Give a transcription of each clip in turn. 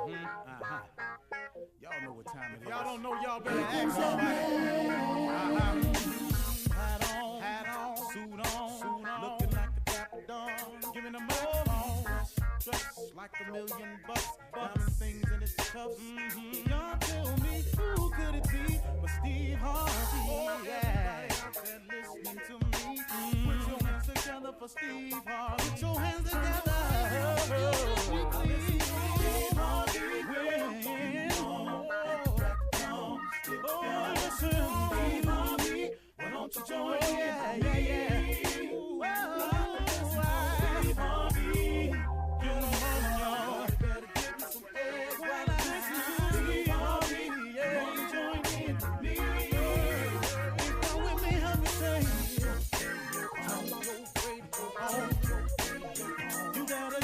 Y'all know what time it is. Y'all don't know, y'all better ask somebody. Hat on, suit on, looking like a dapper dawn, giving them microphone, dressed like $1 million, diamond things in its cuffs. Y'all tell me who could it be but Steve Harvey? Yeah, listening to me. Put your hands together for Steve Harvey. Put your hands together. Steve Harvey. Oh, listen, Steve Harvey. Why don't you join me? Steve Harvey. In the morning, y'all. Better give me some eggs while I listen to Steve Harvey. Won't you join in with me? If you're with me, help me say, turn your radio on. You gotta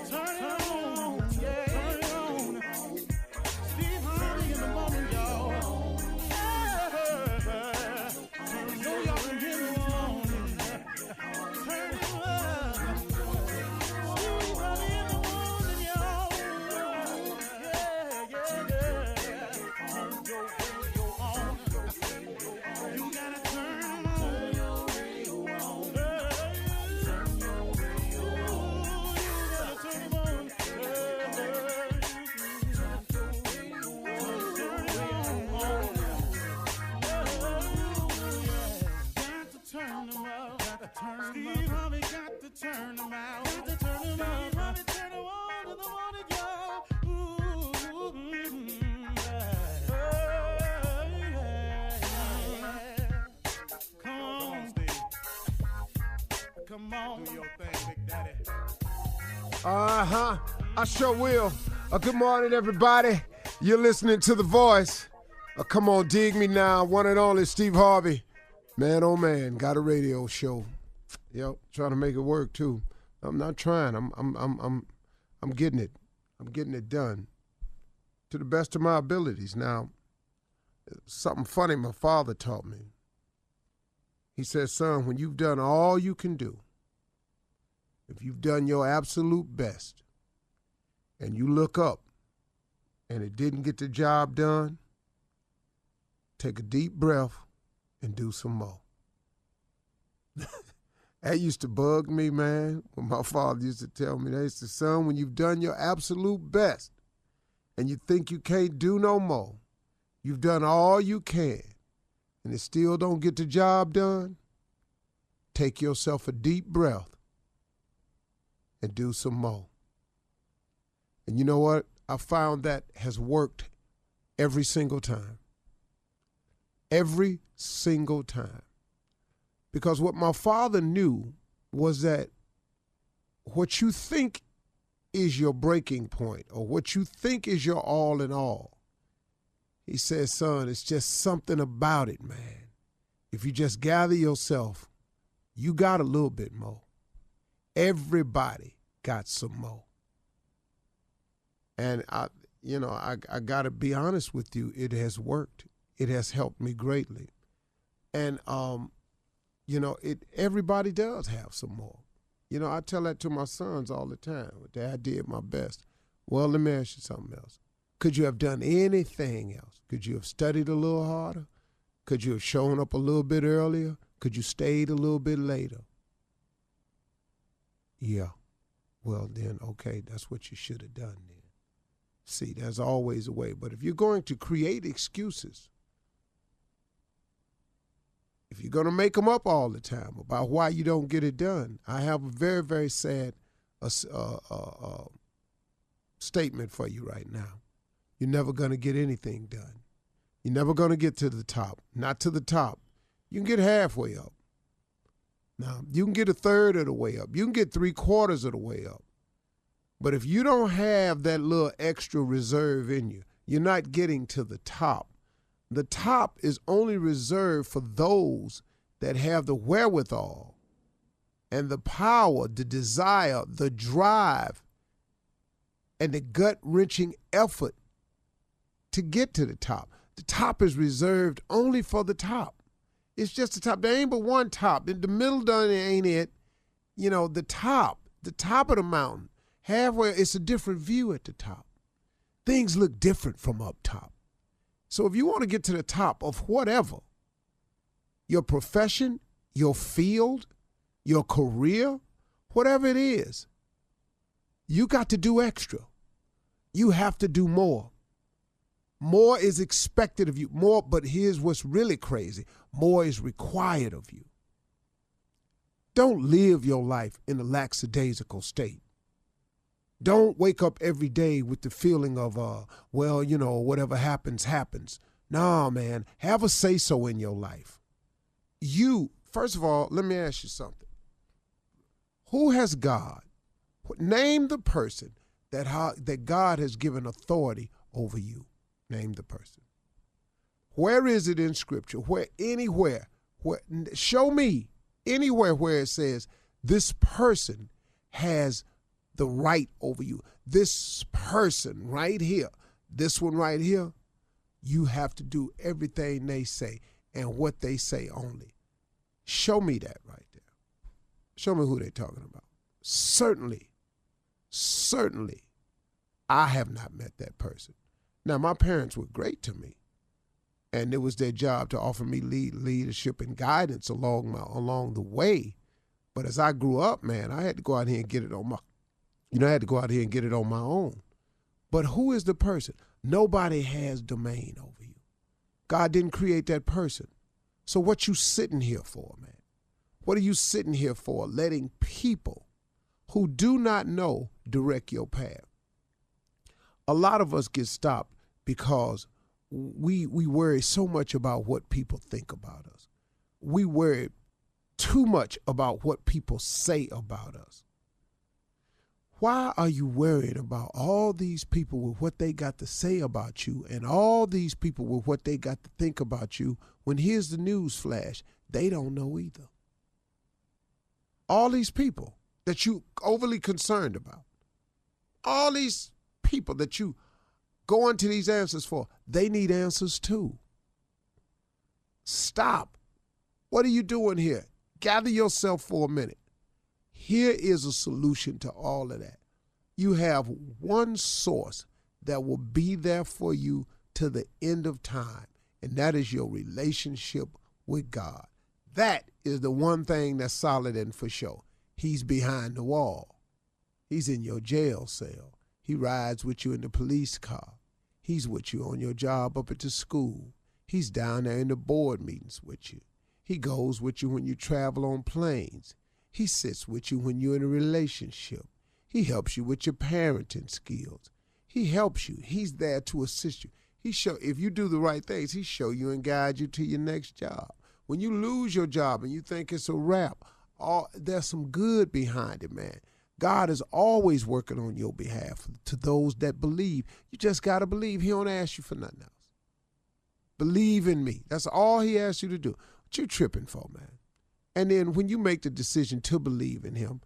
turn it on. Yeah, turn it on. Steve Harvey in the morning, y'all. So y'all can hear me on. Turn it up. Steve Harvey in the morning, y'all. Yeah. Turn your radio on. You gotta turn your radio on. Turn your radio on. You gotta turn it on. Turn them up, Steve Harvey got to turn them out. Got to turn them out. Steve Harvey turn them on in the morning, y'all. Come on, Steve. Come on, do your thing, Big Daddy. I sure will. Good morning, everybody. You're listening to The Voice. Come on, dig me now. One and only Steve Harvey. Man, oh man, got a radio show. Yep, trying to make it work too. I'm not trying. I'm getting it. I'm getting it done to the best of my abilities. Now, something funny my father taught me. He said, son, when you've done all you can do, if you've done your absolute best, and you look up and it didn't get the job done, take a deep breath and do some more. That used to bug me, man, when my father used to tell me that. He said, son, when you've done your absolute best and you think you can't do no more, you've done all you can, and it still don't get the job done, take yourself a deep breath and do some more. And you know what? I found that has worked every single time. Every single time. Because what my father knew was that what you think is your breaking point or what you think is your all in all, he says, son, it's just something about it, man. If you just gather yourself, you got a little bit more. Everybody got some more. And I got to be honest with you, it has worked. It has helped me greatly. And, everybody does have some more. I tell that to my sons all the time. Dad, I did my best. Well, let me ask you something else. Could you have done anything else? Could you have studied a little harder? Could you have shown up a little bit earlier? Could you stayed a little bit later? Yeah. Well, then, okay, that's what you should have done then. See, there's always a way. But if you're going to create excuses, if you're going to make them up all the time about why you don't get it done, I have a very, very sad statement for you right now. You're never going to get anything done. You're never going to get to the top. Not to the top. You can get halfway up. Now, you can get a third of the way up. You can get 3/4 of the way up. But if you don't have that little extra reserve in you, you're not getting to the top. The top is only reserved for those that have the wherewithal and the power, the desire, the drive, and the gut-wrenching effort to get to the top. The top is reserved only for the top. It's just the top. There ain't but one top. In the middle done ain't it. The top of the mountain Halfway, it's a different view at the top. Things look different from up top. So if you want to get to the top of whatever, your profession, your field, your career, whatever it is, you got to do extra. You have to do more. More is expected of you. More, but here's what's really crazy. More is required of you. Don't live your life in a lackadaisical state. Don't wake up every day with the feeling of, whatever happens, happens. Nah, man, have a say-so in your life. You, first of all, let me ask you something. Who has God? Name the person that God has given authority over you. Name the person. Where is it in Scripture? Anywhere. Show me anywhere where it says this person has the right over you. This person right here, this one right here, you have to do everything they say and what they say only. Show me that right there. Show me who they're talking about. Certainly, I have not met that person. Now, my parents were great to me, and it was their job to offer me leadership and guidance along the way. But as I grew up, man, I had to go out here and get it on my own. But who is the person? Nobody has domain over you. God didn't create that person. So what you sitting here for, man? What are you sitting here for? Letting people who do not know direct your path. A lot of us get stopped because we worry so much about what people think about us. We worry too much about what people say about us. Why are you worried about all these people with what they got to say about you and all these people with what they got to think about you when here's the news flash, they don't know either. All these people that you overly concerned about, all these people that you go into these answers for, they need answers too. Stop. What are you doing here? Gather yourself for a minute. Here is a solution to all of that. You have one source that will be there for you to the end of time, and that is your relationship with God. That is the one thing that's solid and for sure. He's behind the wall. He's in your jail cell. He rides with you in the police car. He's with you on your job up at the school. He's down there in the board meetings with you. He goes with you when you travel on planes. He sits with you when you're in a relationship. He helps you with your parenting skills. He helps you. He's there to assist you. If you do the right things, he show you and guide you to your next job. When you lose your job and you think it's a wrap, there's some good behind it, man. God is always working on your behalf to those that believe. You just got to believe. He don't ask you for nothing else. Believe in me. That's all he asks you to do. What you tripping for, man? And then when you make the decision to believe in him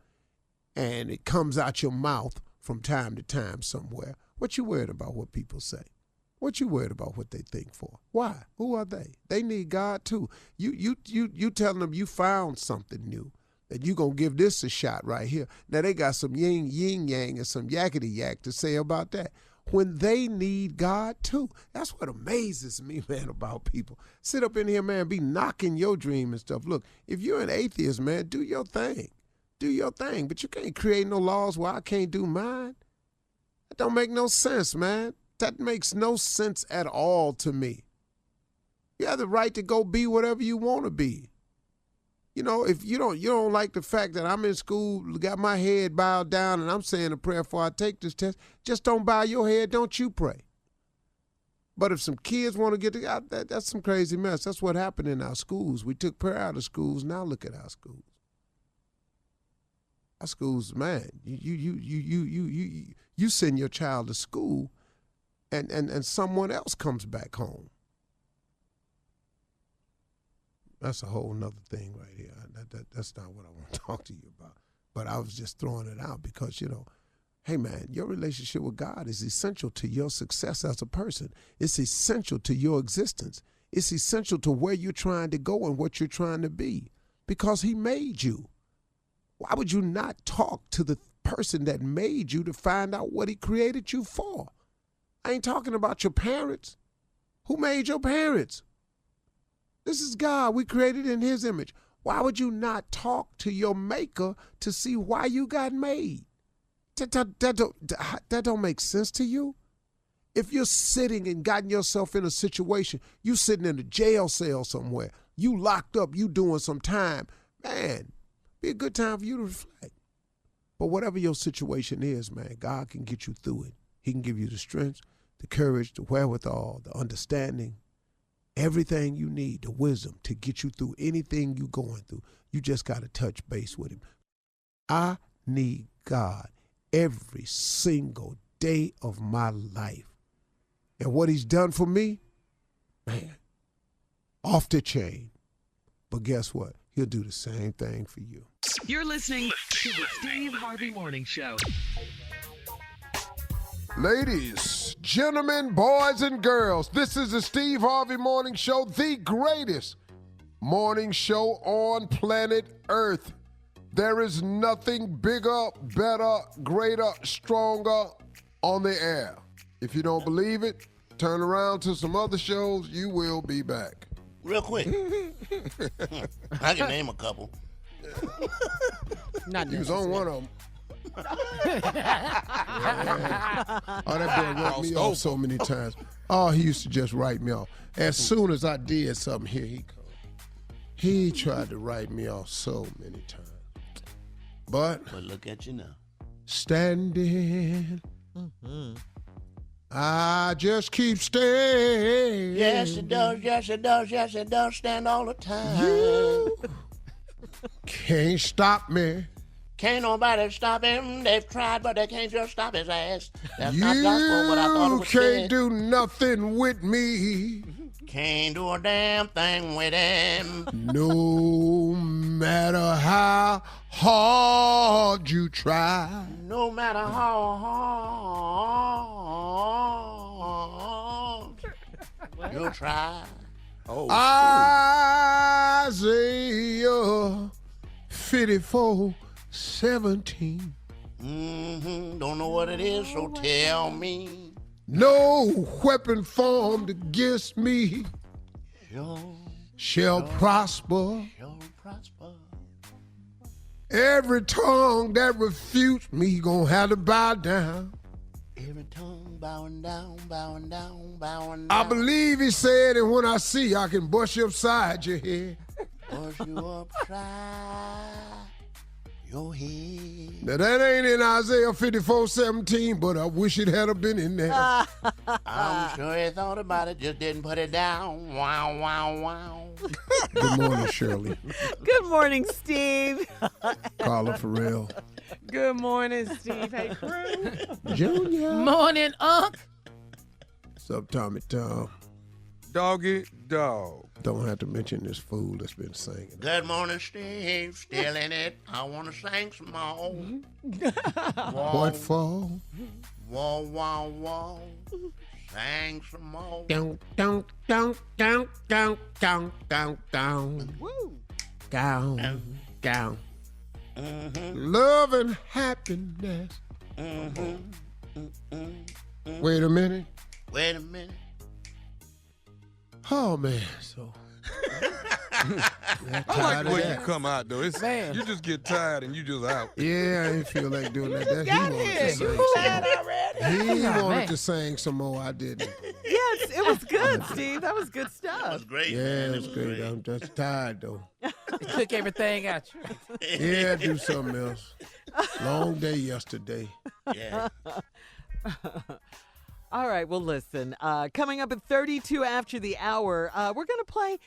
and it comes out your mouth from time to time somewhere, what you worried about what people say? What you worried about what they think for? Why? Who are they? They need God too. You telling them you found something new, that you going to give this a shot right here. Now they got some yin yang and some yakety yak to say about that. When they need God too. That's what amazes me, man, about people. Sit up in here, man, be knocking your dream and stuff. Look, if you're an atheist, man, do your thing. Do your thing. But you can't create no laws where I can't do mine. That don't make no sense, man. That makes no sense at all to me. You have the right to go be whatever you want to be. You know, if you don't like the fact that I'm in school, got my head bowed down, and I'm saying a prayer before I take this test, just don't bow your head, don't you pray. But if some kids want to get together, that's some crazy mess. That's what happened in our schools. We took prayer out of schools. Now look at our schools. Our schools, man, you send your child to school, and someone else comes back home. That's a whole nother thing right here. That's not what I want to talk to you about. But I was just throwing it out because, hey, man, your relationship with God is essential to your success as a person. It's essential to your existence. It's essential to where you're trying to go and what you're trying to be because he made you. Why would you not talk to the person that made you to find out what he created you for. I ain't talking about your parents. Who made your parents? This is God. We created in his image. Why would you not talk to your maker to see why you got made? That don't make sense to you? If you're sitting and gotten yourself in a situation, you sitting in a jail cell somewhere, you locked up, you doing some time, man, be a good time for you to reflect. But whatever your situation is, man, God can get you through it. He can give you the strength, the courage, the wherewithal, the understanding, everything you need, the wisdom to get you through anything you're going through. You just got to touch base with him. I need God every single day of my life. And what he's done for me, man, off the chain. But guess what? He'll do the same thing for you. You're listening to the Steve Harvey Morning Show. Ladies, gentlemen, boys, and girls, this is the Steve Harvey Morning Show, the greatest morning show on planet Earth. There is nothing bigger, better, greater, stronger on the air. If you don't believe it, turn around to some other shows. You will be back. Real quick. I can name a couple. Not you was on one of them. Yeah. Oh, that boy wrote me off so many times. Oh, he used to just write me off. As soon as I did something, here he comes. He tried to write me off so many times. But look at you now. Standing. I just keep staying. Yes, it does. Yes, it does. Yes, it does. Stand all the time. You can't stop me. Can't nobody stop him. They've tried, but they can't just stop his ass. That's not gospel, but I thought it was can't said. do nothing with me. Can't do a damn thing with him. No matter how hard you try. No matter how hard you try. Oh, Isaiah 54:17. Don't know what it is, so tell me. No weapon formed against me shall prosper. Every tongue that refutes me gonna have to bow down. Every tongue bowing down, bowing down, bowing down. I believe he said, and when I see, I can bust you upside your head. Bust you upside your head. Now that ain't in Isaiah 54:17, but I wish it had been in there. I'm sure he thought about it, just didn't put it down. Wow, wow, wow. Good morning, Shirley. Good morning, Steve. Carla Farrell. Good morning, Steve. Hey, crew. Junior. Morning, Unc. What's up, Tommy Tom? doggy dog. Don't have to mention this fool that's been singing. Good morning, Steve. Still in it. I want to sing some more. What for? Whoa, whoa, whoa. Sing some more. Down, down, down, down, down, down, down, down. Woo. Down, down. Mm-hmm. Love and happiness. Wait a minute. Wait a minute. Oh, man. So. I like the way you come out, though. It's, Man. you just get tired and you just out. Yeah, I didn't feel like doing that. He Got wanted here. to sing You some glad more. already? He wanted man. to sing some more. I didn't. Yes, it was good, Steve. That was good That stuff. was great. Yeah, man. it was great. I'm just tired, though. Took everything out you. Yeah, do something else. Long day yesterday. Yeah. All right, well, listen. Coming up at 32 after the hour, we're going to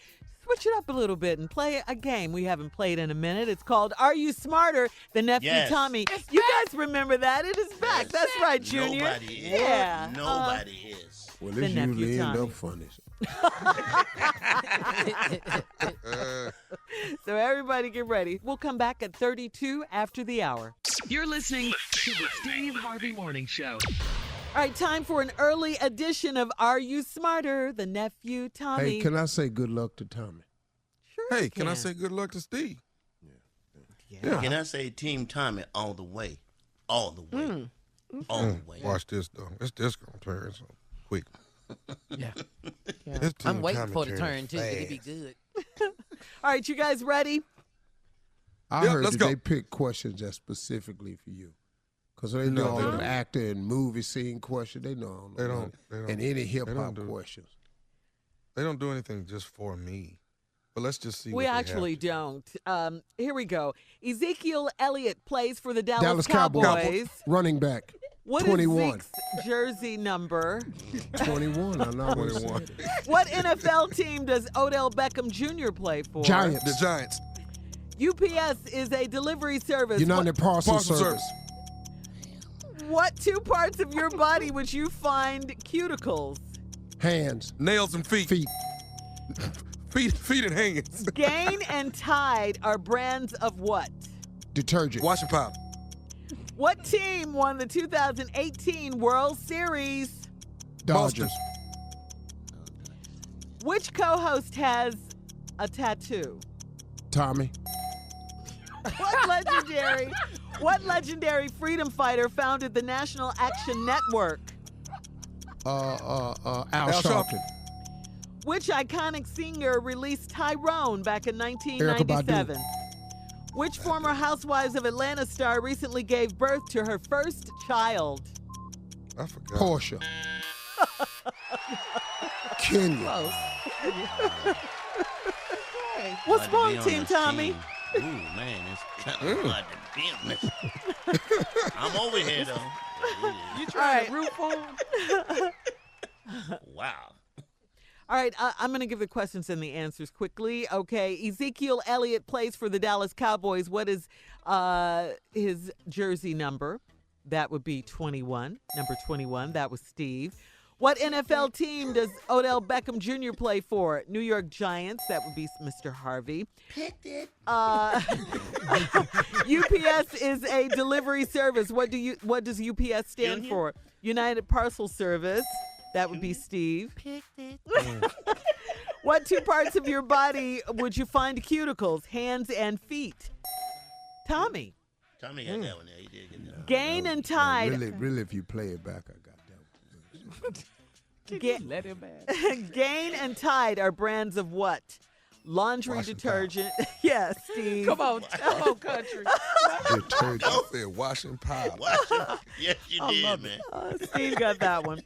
switch it up a little bit and play a game we haven't played in a minute. It's called Are You Smarter? The Nephew Yes. Tommy. You guys remember that? It is back. Yes. That's right, Junior. Nobody is. Yeah. Nobody is. Well, The this nephew usually end Tommy. up funny. So everybody get ready. We'll come back at 32 after the hour. You're listening to the Steve Harvey Morning Show. All right, time for an early edition of Are You Smarter? The Nephew Tommy. Hey, can I say good luck to Tommy? Sure Hey, you can I say good luck to Steve? Yeah. Can I say Team Tommy all the way? all the way. All the way. Watch this, though. It's this going to turn so quick. Yeah. This I'm team waiting Tommy for the turning turn, too. It'll be fast. good. All right, you guys ready? I Yep, heard let's that go. they picked questions just specifically for you. Because they know all them actor and movie scene questions. They know all They that. don't. And any They hip-hop don't do- questions. They don't do anything just for me. But let's just see. We what they have actually to. don't. Here we go. Ezekiel Elliott plays for the Dallas, Dallas Cowboys. Running back. What is 21. Zeke's jersey number? 21. I know 21. What NFL team does Odell Beckham Jr. play for? Giants. The Giants. UPS is a delivery service. United Parcel Parcel Service. What two parts of your body would you find cuticles? Hands. Nails and feet. Feet. Feet and hands. Gain and Tide are brands of what? Detergent. Washing powder. What team won the 2018 World Series? Dodgers. Which co-host has a tattoo? Tommy. What legendary freedom fighter founded the National Action Network? Al Sharpton. Sharpton. Which iconic singer released Tyrone back in Erykah 1997? Which former Housewives of Atlanta star recently gave birth to her first child? I forgot. Portia. Kenya. What's Hard to wrong, be on Team this Tommy? team. Ooh, man, it's kind of hard to be on this. I'm over here, though. You trying to root for him? Wow. All right, I'm going to give the questions and the answers quickly. Okay, Ezekiel Elliott plays for the Dallas Cowboys. What is his jersey number? That would be 21, number 21. That was Steve. What NFL team does Odell Beckham Jr. play for? New York Giants. That would be Mr. Harvey. Picked it. UPS is a delivery service. What does UPS stand Union? for? United Parcel Service. That would be Steve. What two parts of your body would you find cuticles? Hands and feet. Tommy. Tommy got that one there. He did get that one. Gain and Tide. Really, if you play it back, I got that. Let him back. Gain and Tide are brands of what? Laundry Washing detergent. Yes, Steve. Come on, country. Detergent. I said washing powder. Yes, you did, man. Steve got that one.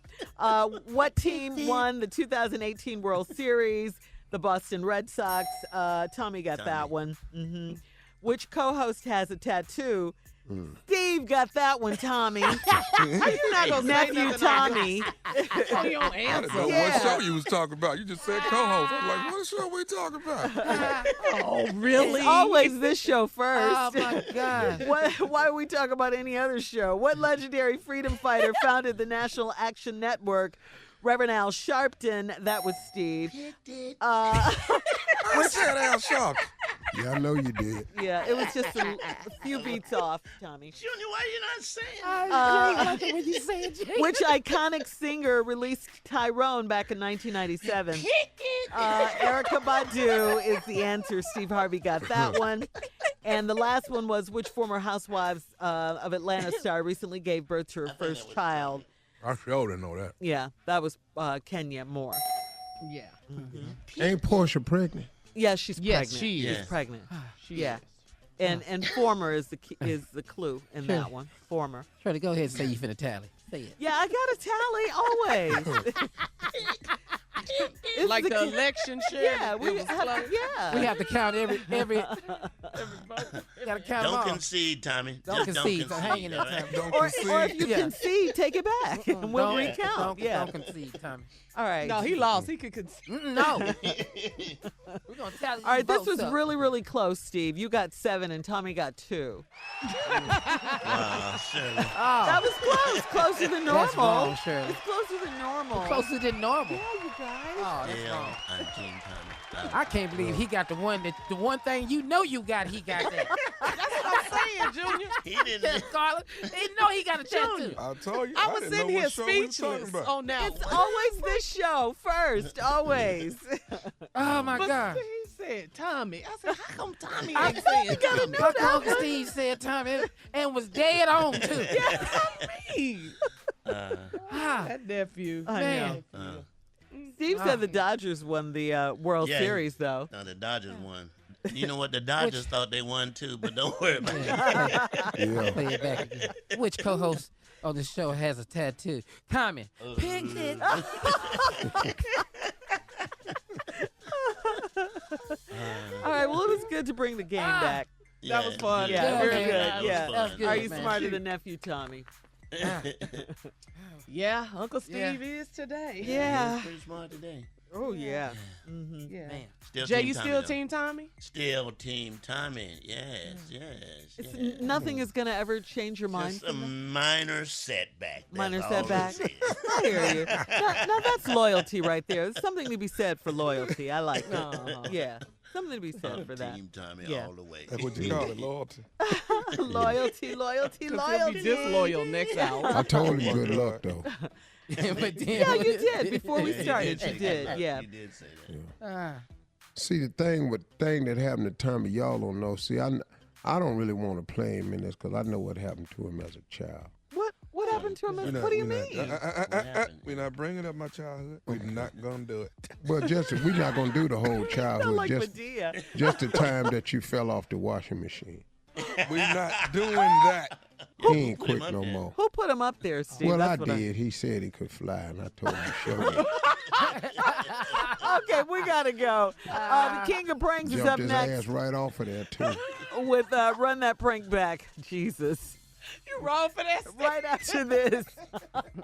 What team won the 2018 World Series? The Boston Red Sox. Tommy got that one. Mm-hmm. Which co-host has a tattoo? Steve got that one, Tommy. You're not gonna nephew Tommy. You don't I didn't answer. know Yeah. what show you was talking about. You just said co-host. I'm like, what show we talking about? Oh, really? It's always this show first. Oh, my God. Why do we talk about any other show? What legendary freedom fighter founded the National Action Network? Reverend Al Sharpton. That was Steve. I said Al Sharpton. Yeah, I know you did. Yeah, it was just a few beats off, Tommy. Junior, why you not saying that? Which iconic singer released Tyrone back in 1997? Erykah Badu is the answer. Steve Harvey got that one. And the last one was which former Housewives of Atlanta star recently gave birth to her first child? I sure didn't know that. Yeah, that was Kenya Moore. Yeah. Ain't Portia pregnant? Yeah, she's Yes, pregnant. she is. She's pregnant. She Yeah. is. And former is the clue in that one. Former. Try to go ahead and say you finna tally. Say it. Yeah, I got a tally always. It's Like the election share. Yeah, it we was have, close. yeah. We have to count every vote. Gotta count them Don't all. concede, Tommy. Don't Just concede. So don't hang in concede, there, all right? Tommy. Don't Or concede. if you Yeah. concede, take it back, and we'll recount. Don't concede, Tommy. All right. No, he lost. He could concede. No. We're gonna tally. All right, this these was votes up. really, really close, Steve. You got 7 and Tommy got 2. Wow, Shirley. That was close. Closer than normal. That's wrong, Shirley. It's closer than normal. Closer than normal. Yeah, you guys. Oh, that's Yeah, wrong. I'm Team Tommy. I can't believe he got the one thing you know you got. He got that. That's what I'm saying, Junior. He didn't. Yes, Carla. He know he got a tattoo. I told you. I I was didn't know sitting here what show we was talking speechless about. on that It's one. always this show first. Always. Oh my But God. he said Tommy. I said, how come Tommy ain't saying Tommy? My Uncle Steve said Tommy and was dead on too. Yeah, I mean. That nephew. I Man. know. Steve said the Dodgers won the World Yeah. Series, though. No, the Dodgers won. You know what? The Dodgers thought they won too, but don't worry about it. Yeah. Play it back again. Which co-host on the show has a tattoo? Tommy. Piglet. All right, well, it was good to bring the game back. That was fun. Yeah, Yeah, very man. good. That was Yeah. fun. Are you Man. smarter than nephew Tommy? Yeah, Uncle Steve Yeah. is today. Yeah. He's pretty smart today. Oh, yeah. Yeah. Man. Still Jay, team you Tommy, still though. Team Tommy? Still team Tommy. Yes, yes. Nothing is going to ever change your mind. Just a minor setback. That's Minor all setback. it is. I hear you. Now that's loyalty right there. There's something to be said for loyalty. I like it. Uh-huh. Yeah. Something to be said I'm for that. Team Tommy Yeah. all the way. That's what you call it, loyalty. Loyalty, loyalty, Because he'll loyalty. be disloyal next hour. I told him good luck, though. But then, Yeah, you did. Before we Yeah, started, say you did. that. Yeah. You did say that. See, the thing that happened to Tommy, y'all don't know. See, I don't really want to play him in this because I know what happened to him as a child. What happened to him? What do you mean? We're not bringing up my childhood. We're not going to do it. But just we're not gonna do the whole Not childhood. like just Medea. just the time that you fell off the washing machine. We're not doing that. He ain't quick no more. Who put him up there, Steve? Well, I That's what did. He said he could fly, and I told him to show me. Okay, we gotta go. The King of Pranks is up Jumped his next ass right off of there too. with Run That Prank Back. Jesus. You wrong for that? Right after this.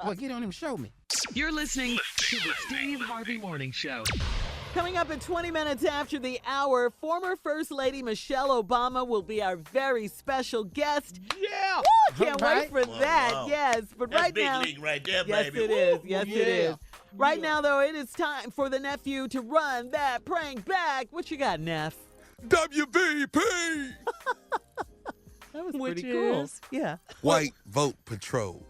well, get on him, show me. You're listening to the Steve Harvey Morning Show. Coming up in 20 minutes after the hour, former First Lady Michelle Obama will be our very special guest. Yeah. Woo, can't All wait for Wow, that. wow. Yes, but That's right big now. league right there, Yes, baby. it is. Woo. Yes, it Yeah. is. Right now, though, it is time for the nephew to run that prank back. What you got, Neff? WVP! That was Which pretty cool. is? Yeah. White Vote Patrol.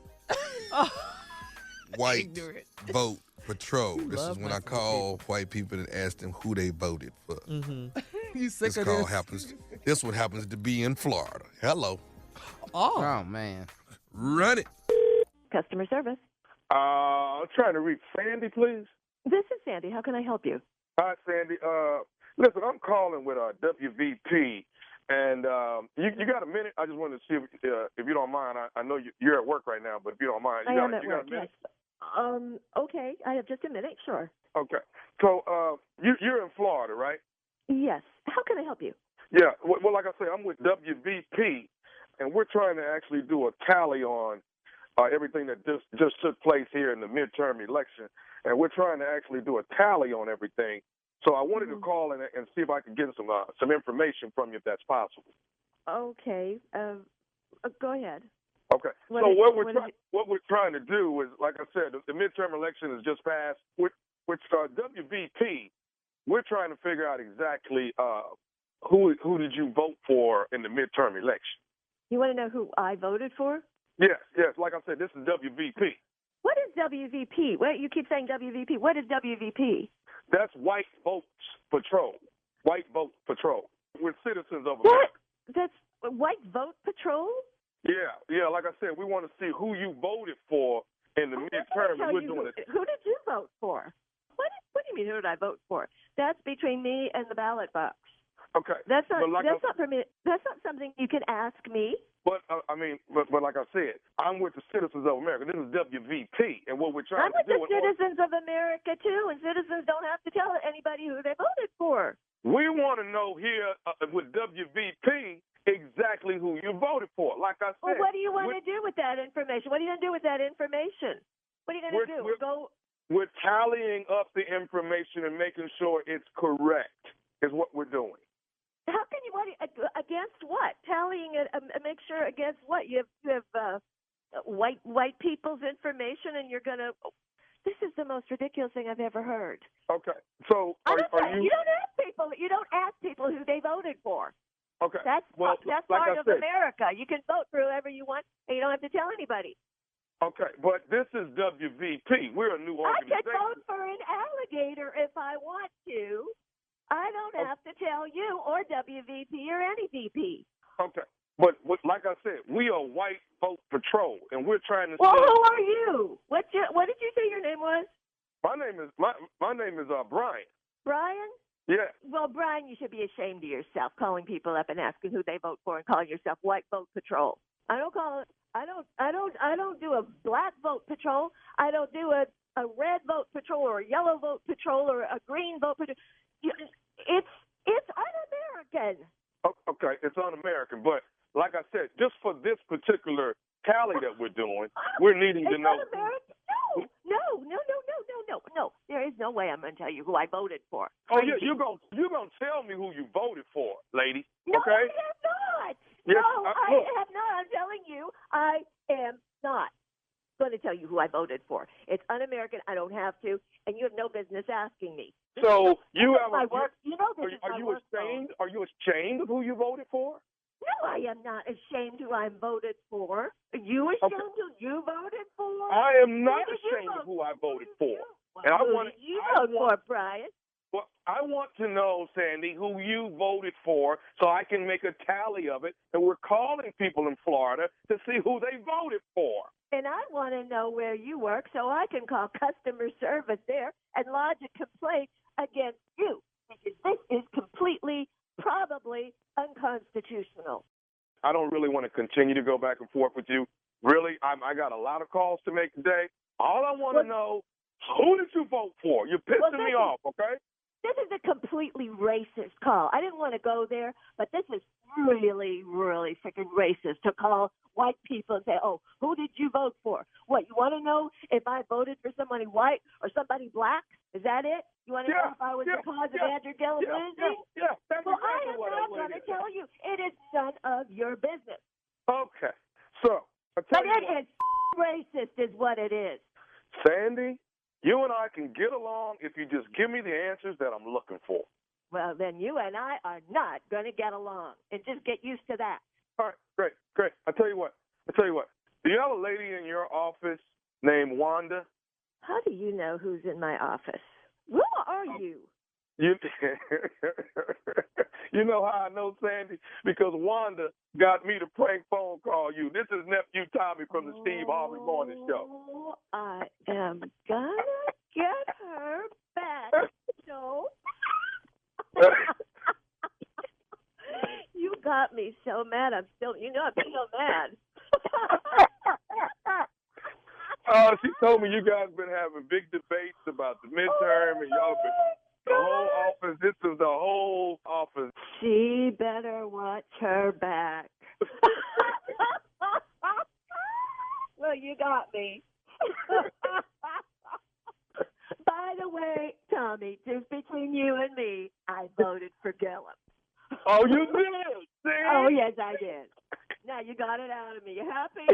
White Ignorant. Vote Patrol. This is love when I messing with call white people and ask them who they voted for. You sick This of call this? happens. This one happens to be in Florida. Hello. Oh, man. Run it. Customer service. I'm trying to reach Sandy, please. This is Sandy. How can I help you? Hi, Sandy. Listen, I'm calling with WVP, and you got a minute? I just wanted to see if you don't mind. I know you're at work right now, but if you don't mind, I you am got at a work, minute? yes. Okay. I have just a minute. Sure. Okay. So you're in Florida, right? Yes. How can I help you? Yeah. Well, like I say, I'm with WVP, and we're trying to actually do a tally on everything that just took place here in the midterm election, and we're trying to actually do a tally on everything. So I wanted to call and see if I could get some information from you if that's possible. Okay. Go ahead. Okay. So what we're trying to do is, like I said, the midterm election has just passed. With WVP, we're trying to figure out exactly who did you vote for in the midterm election. You want to know who I voted for? Yes. Like I said, this is WVP. What is WVP? What you keep saying WVP? What is WVP? That's White Votes Patrol. White Vote Patrol. We're citizens of What? America. That's White Vote Patrol? Yeah. Like I said, we want to see who you voted for in the midterm. Tell We're you doing it. who did you vote for? What do you mean? Who did I vote for? That's between me and the ballot box. Okay. That's not. But like That's not for me. That's not something you can ask me. But but like I said, I'm with the citizens of America. This is WVP, and what we're trying I'm with to the do. citizens of America too, and citizens don't have to tell anybody who they voted for. We want to know here with WVP exactly who you voted for. Like I said. Well, what do you want to do with that information? What are you going to do with that information? What are you going to do? We're tallying up the information and making sure it's correct. Is what we're doing. How can you? Against what? Tallying it. Make sure against what? You have white people's information, and you're going to. This is the most ridiculous thing I've ever heard. Okay, so are you? You don't ask people. You don't ask people who they voted for. Okay, that's like part I of said, America. You can vote for whoever you want, and you don't have to tell anybody. Okay, but this is WVP. We're a new I organization. could vote for an alligator if I want to. I don't have to tell you or WVP or any VP. Okay. But like I said, we are White Vote Patrol, and we're trying to. Well, who are you? What did you say your name was? My name is Brian. Brian? Yeah. Well, Brian, you should be ashamed of yourself calling people up and asking who they vote for and calling yourself White Vote Patrol. I don't call it. I don't do a Black Vote Patrol. I don't do a Red Vote Patrol or a Yellow Vote Patrol or a Green Vote Patrol. It's un-American. Okay, it's un-American, but like I said, just for this particular tally that we're doing, we're needing to know. No. There is no way I'm going to tell you who I voted for. Oh, you're going to tell me who you voted for, lady. No, okay? I have not. Yes, I have not. I'm telling you, I am not going to tell you who I voted for. It's un-American. I don't have to, and you have no business asking me. So you have my work. You know this is my work ashamed? Are you ashamed of who you voted for? No, I am not ashamed who I voted for. Are you ashamed who you voted for? I am not ashamed of who I voted for. And I want you vote for, Brian. Well, I want to know, Sandy, who you voted for so I can make a tally of it. And we're calling people in Florida to see who they voted for. And I want to know where you work so I can call customer service there and lodge a complaint against you. Because this is completely, probably unconstitutional. I don't really want to continue to go back and forth with you. Really, I got a lot of calls to make today. All I want to know, who did you vote for? You're pissing me off, okay? This is a completely racist call. I didn't want to go there, but this is really, really freaking racist to call white people and say, oh, who did you vote for? What, you want to know if I voted for somebody white or somebody black? Is that it? You want to know if I was the cause of Andrew Gillum losing? Yeah, that's well, exactly I am what not going to tell you. It is none of your business. Okay. So, But it is racist is what it is. Sandy, you and I can get along if you just give me the answers that I'm looking for. Well, then you and I are not going to get along, and just get used to that. All right, great. I tell you what. Do you have a lady in your office named Wanda? How do you know who's in my office? Who are you? You know how I know, Sandy? Because Wanda got me to prank phone call you. This is nephew Tommy from the Steve Harvey Morning Show. I am gonna get her back. So you got me so mad. I'm still mad. She told me you guys been having big debates about the midterm, and y'all been the whole office. This is the whole office. She better watch her back. Well, you got me. By the way, Tommy, just between you and me, I voted for Gillum. Oh, you did? See? Oh, yes, I did. Now you got it out of me. You happy?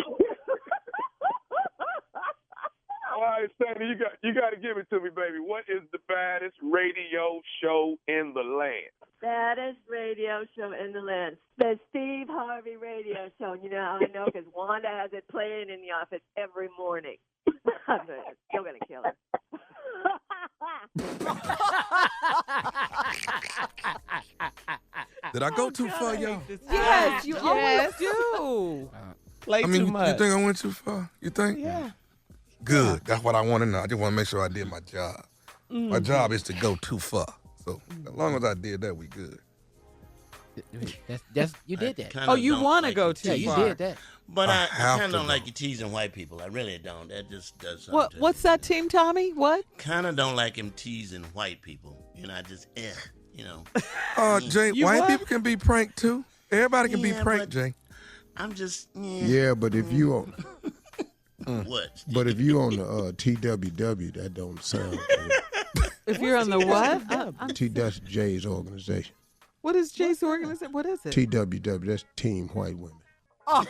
All right, Sandy, you got to give it to me, baby. What is the baddest radio show in the land? Baddest radio show in the land. The Steve Harvey Radio Show. You know how I know? Because Wanda has it playing in the office every morning. I'm still going to kill her. Did I go too far, y'all? Yes, you always do. Play too much. You think I went too far? You think? Yeah. Good. That's what I want to know. I just want to make sure I did my job. My job is to go too far. So as long as I did that, we good. That's you did that. Oh, you want to go too far. You did that. But I kind of don't like you teasing white people. I really don't. That just does something to What's me. that, Team Tommy? What? Kind of don't like him teasing white people. You know, I just, you know. Jay, white people can be pranked too. Everybody can be pranked, Jay. I'm just, Yeah, but if you on What? But if you on the TWW, that don't sound good. If you're on the what? That's Jay's organization. What is Jay's organization? What is it? TWW, that's Team White Women. All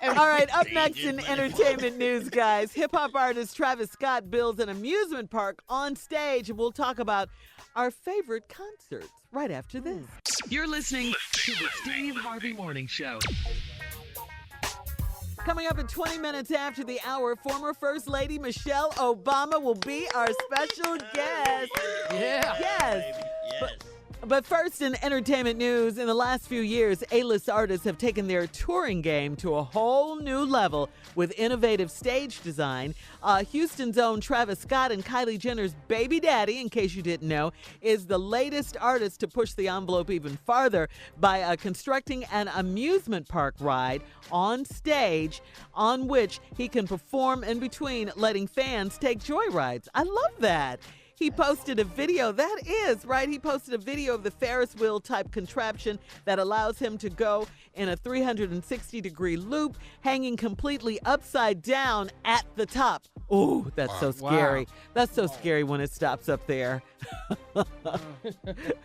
right, up next in entertainment news, guys. Hip-hop artist Travis Scott builds an amusement park on stage, and we'll talk about our favorite concerts right after this. You're listening to the Steve Harvey Morning Show. Coming up at 20 minutes after the hour, former First Lady Michelle Obama will be our special guest. Yeah. Yes. But first, in entertainment news, in the last few years, A-list artists have taken their touring game to a whole new level with innovative stage design. Houston's own Travis Scott and Kylie Jenner's baby daddy, in case you didn't know, is the latest artist to push the envelope even farther by constructing an amusement park ride on stage on which he can perform in between letting fans take joyrides. I love that. He posted a video, he posted a video of the Ferris wheel type contraption that allows him to go in a 360-degree loop, hanging completely upside down at the top. Oh, that's so scary. Wow. That's so scary when it stops up there.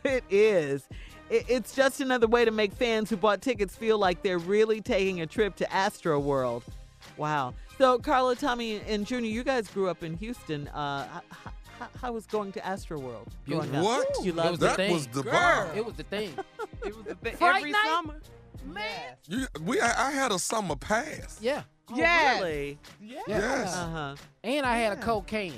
It is. It's just another way to make fans who bought tickets feel like they're really taking a trip to Astro World. Wow. So, Carla, Tommy, and Junior, you guys grew up in Houston. How was going to Astro World? What? You loved that it? was the bomb. It was the thing. It was the thing Fright every night? summer. Man. I had a summer pass. Yeah. Oh, Yes. really? Yes. Uh-huh. And I had a Coke can.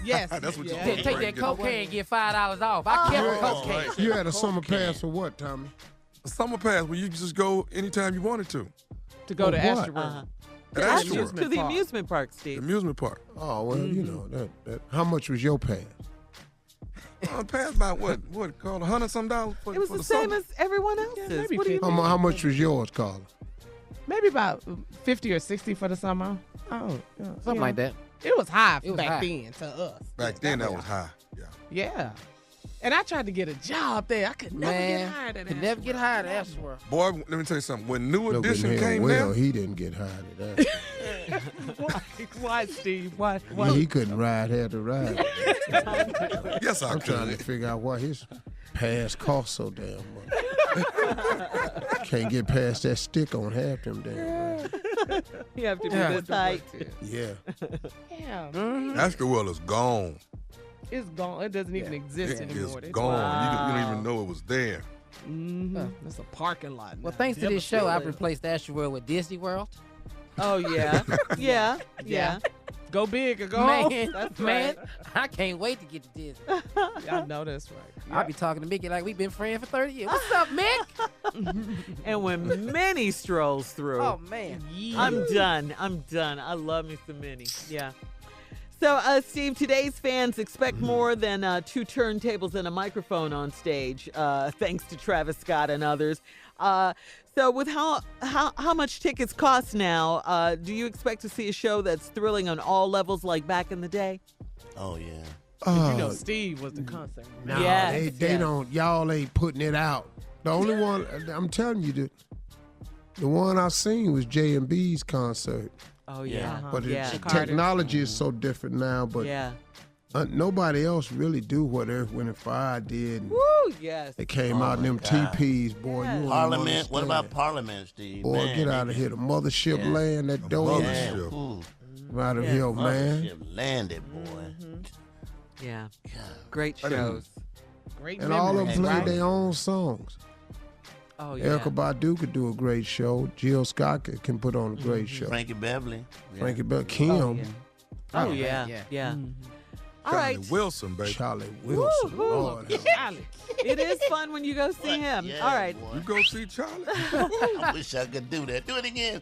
Yes. That's what you Take that Coke can and get $5 off. I kept a Coke can. You had a summer pass for what, Tommy? A summer pass where you just go anytime you wanted to. To go to what? Astro World. Uh-huh. At Astro World. To the amusement park, Steve. Amusement park. Oh, well, you know, that. How much was your pass? Pass about what called $100-some for It was for the same summer? as everyone else's. maybe What do you 50. mean? How much was yours, Carla? Maybe about 50 or 60 for the summer. Oh, Something like that. It was high It was back high. then to us. Back then that was high. Yeah. Yeah. And I tried to get a job there. I could never get hired at could Astro never get World. hired at Astro World. Boy, let me tell you something. When New Look at Edition him. came Well, there, he didn't get hired at that. Why, Steve? Why? He couldn't ride, had to ride. yes, I I'm trying to could. figure out why his pass cost so damn much. Can't get past that stick on half them damn rides. You have to be Yeah. this tight. Yeah. Yeah. Astro World is gone. It's gone. It doesn't even exist It anymore. is gone. Wow. You don't even know it was there. It's a parking lot. Well, now. thanks to this show, I've replaced Astro World with Disney World. Oh, yeah. Yeah. Go big or go Man, home. That's man, right. I can't wait to get to Disney. I know that's right. I'll be talking to Mickey like we've been friends for 30 years. What's up, Mick? And when Minnie strolls through, Oh, man. I'm done. I love me some Minnie. Yeah. So, Steve, today's fans expect more than 2 turntables and a microphone on stage, thanks to Travis Scott and others. So, with how much tickets cost now, do you expect to see a show that's thrilling on all levels like back in the day? Oh, yeah. You know, Steve was the concert. No, Yes, they yes. don't. Y'all ain't putting it out. The only one I'm telling you, the one I seen was J&B's concert. Oh, yeah. But Yeah. the technology is so different now. But Yeah. nobody else really do what Earth, Wind, and Fire did. And Woo, yes. they came out in them God. TPs, boy. Yes. You won't Parliament. What about understand. Parliament, Steve? Boy, Man, get out of here. The mothership Yeah. land, that door. Yeah. Mothership. Ooh, Out of Yeah. here, man. mothership landed, boy. Yeah. Great I didn't- shows. Great And all of memories, them played right? their own songs. Oh, yeah. Erykah Badu could do a great show. Jill Scott can put on a great show. Frankie Beverly. Frankie Bell, Kim, Oh, yeah. yeah. Yeah. Mm-hmm. All Charlie right. Wilson, baby. Charlie Wilson. Woo-hoo. Lord, It is fun when you go see him. Yeah, All right. boy. You go see Charlie. I wish I could do that. Do it again.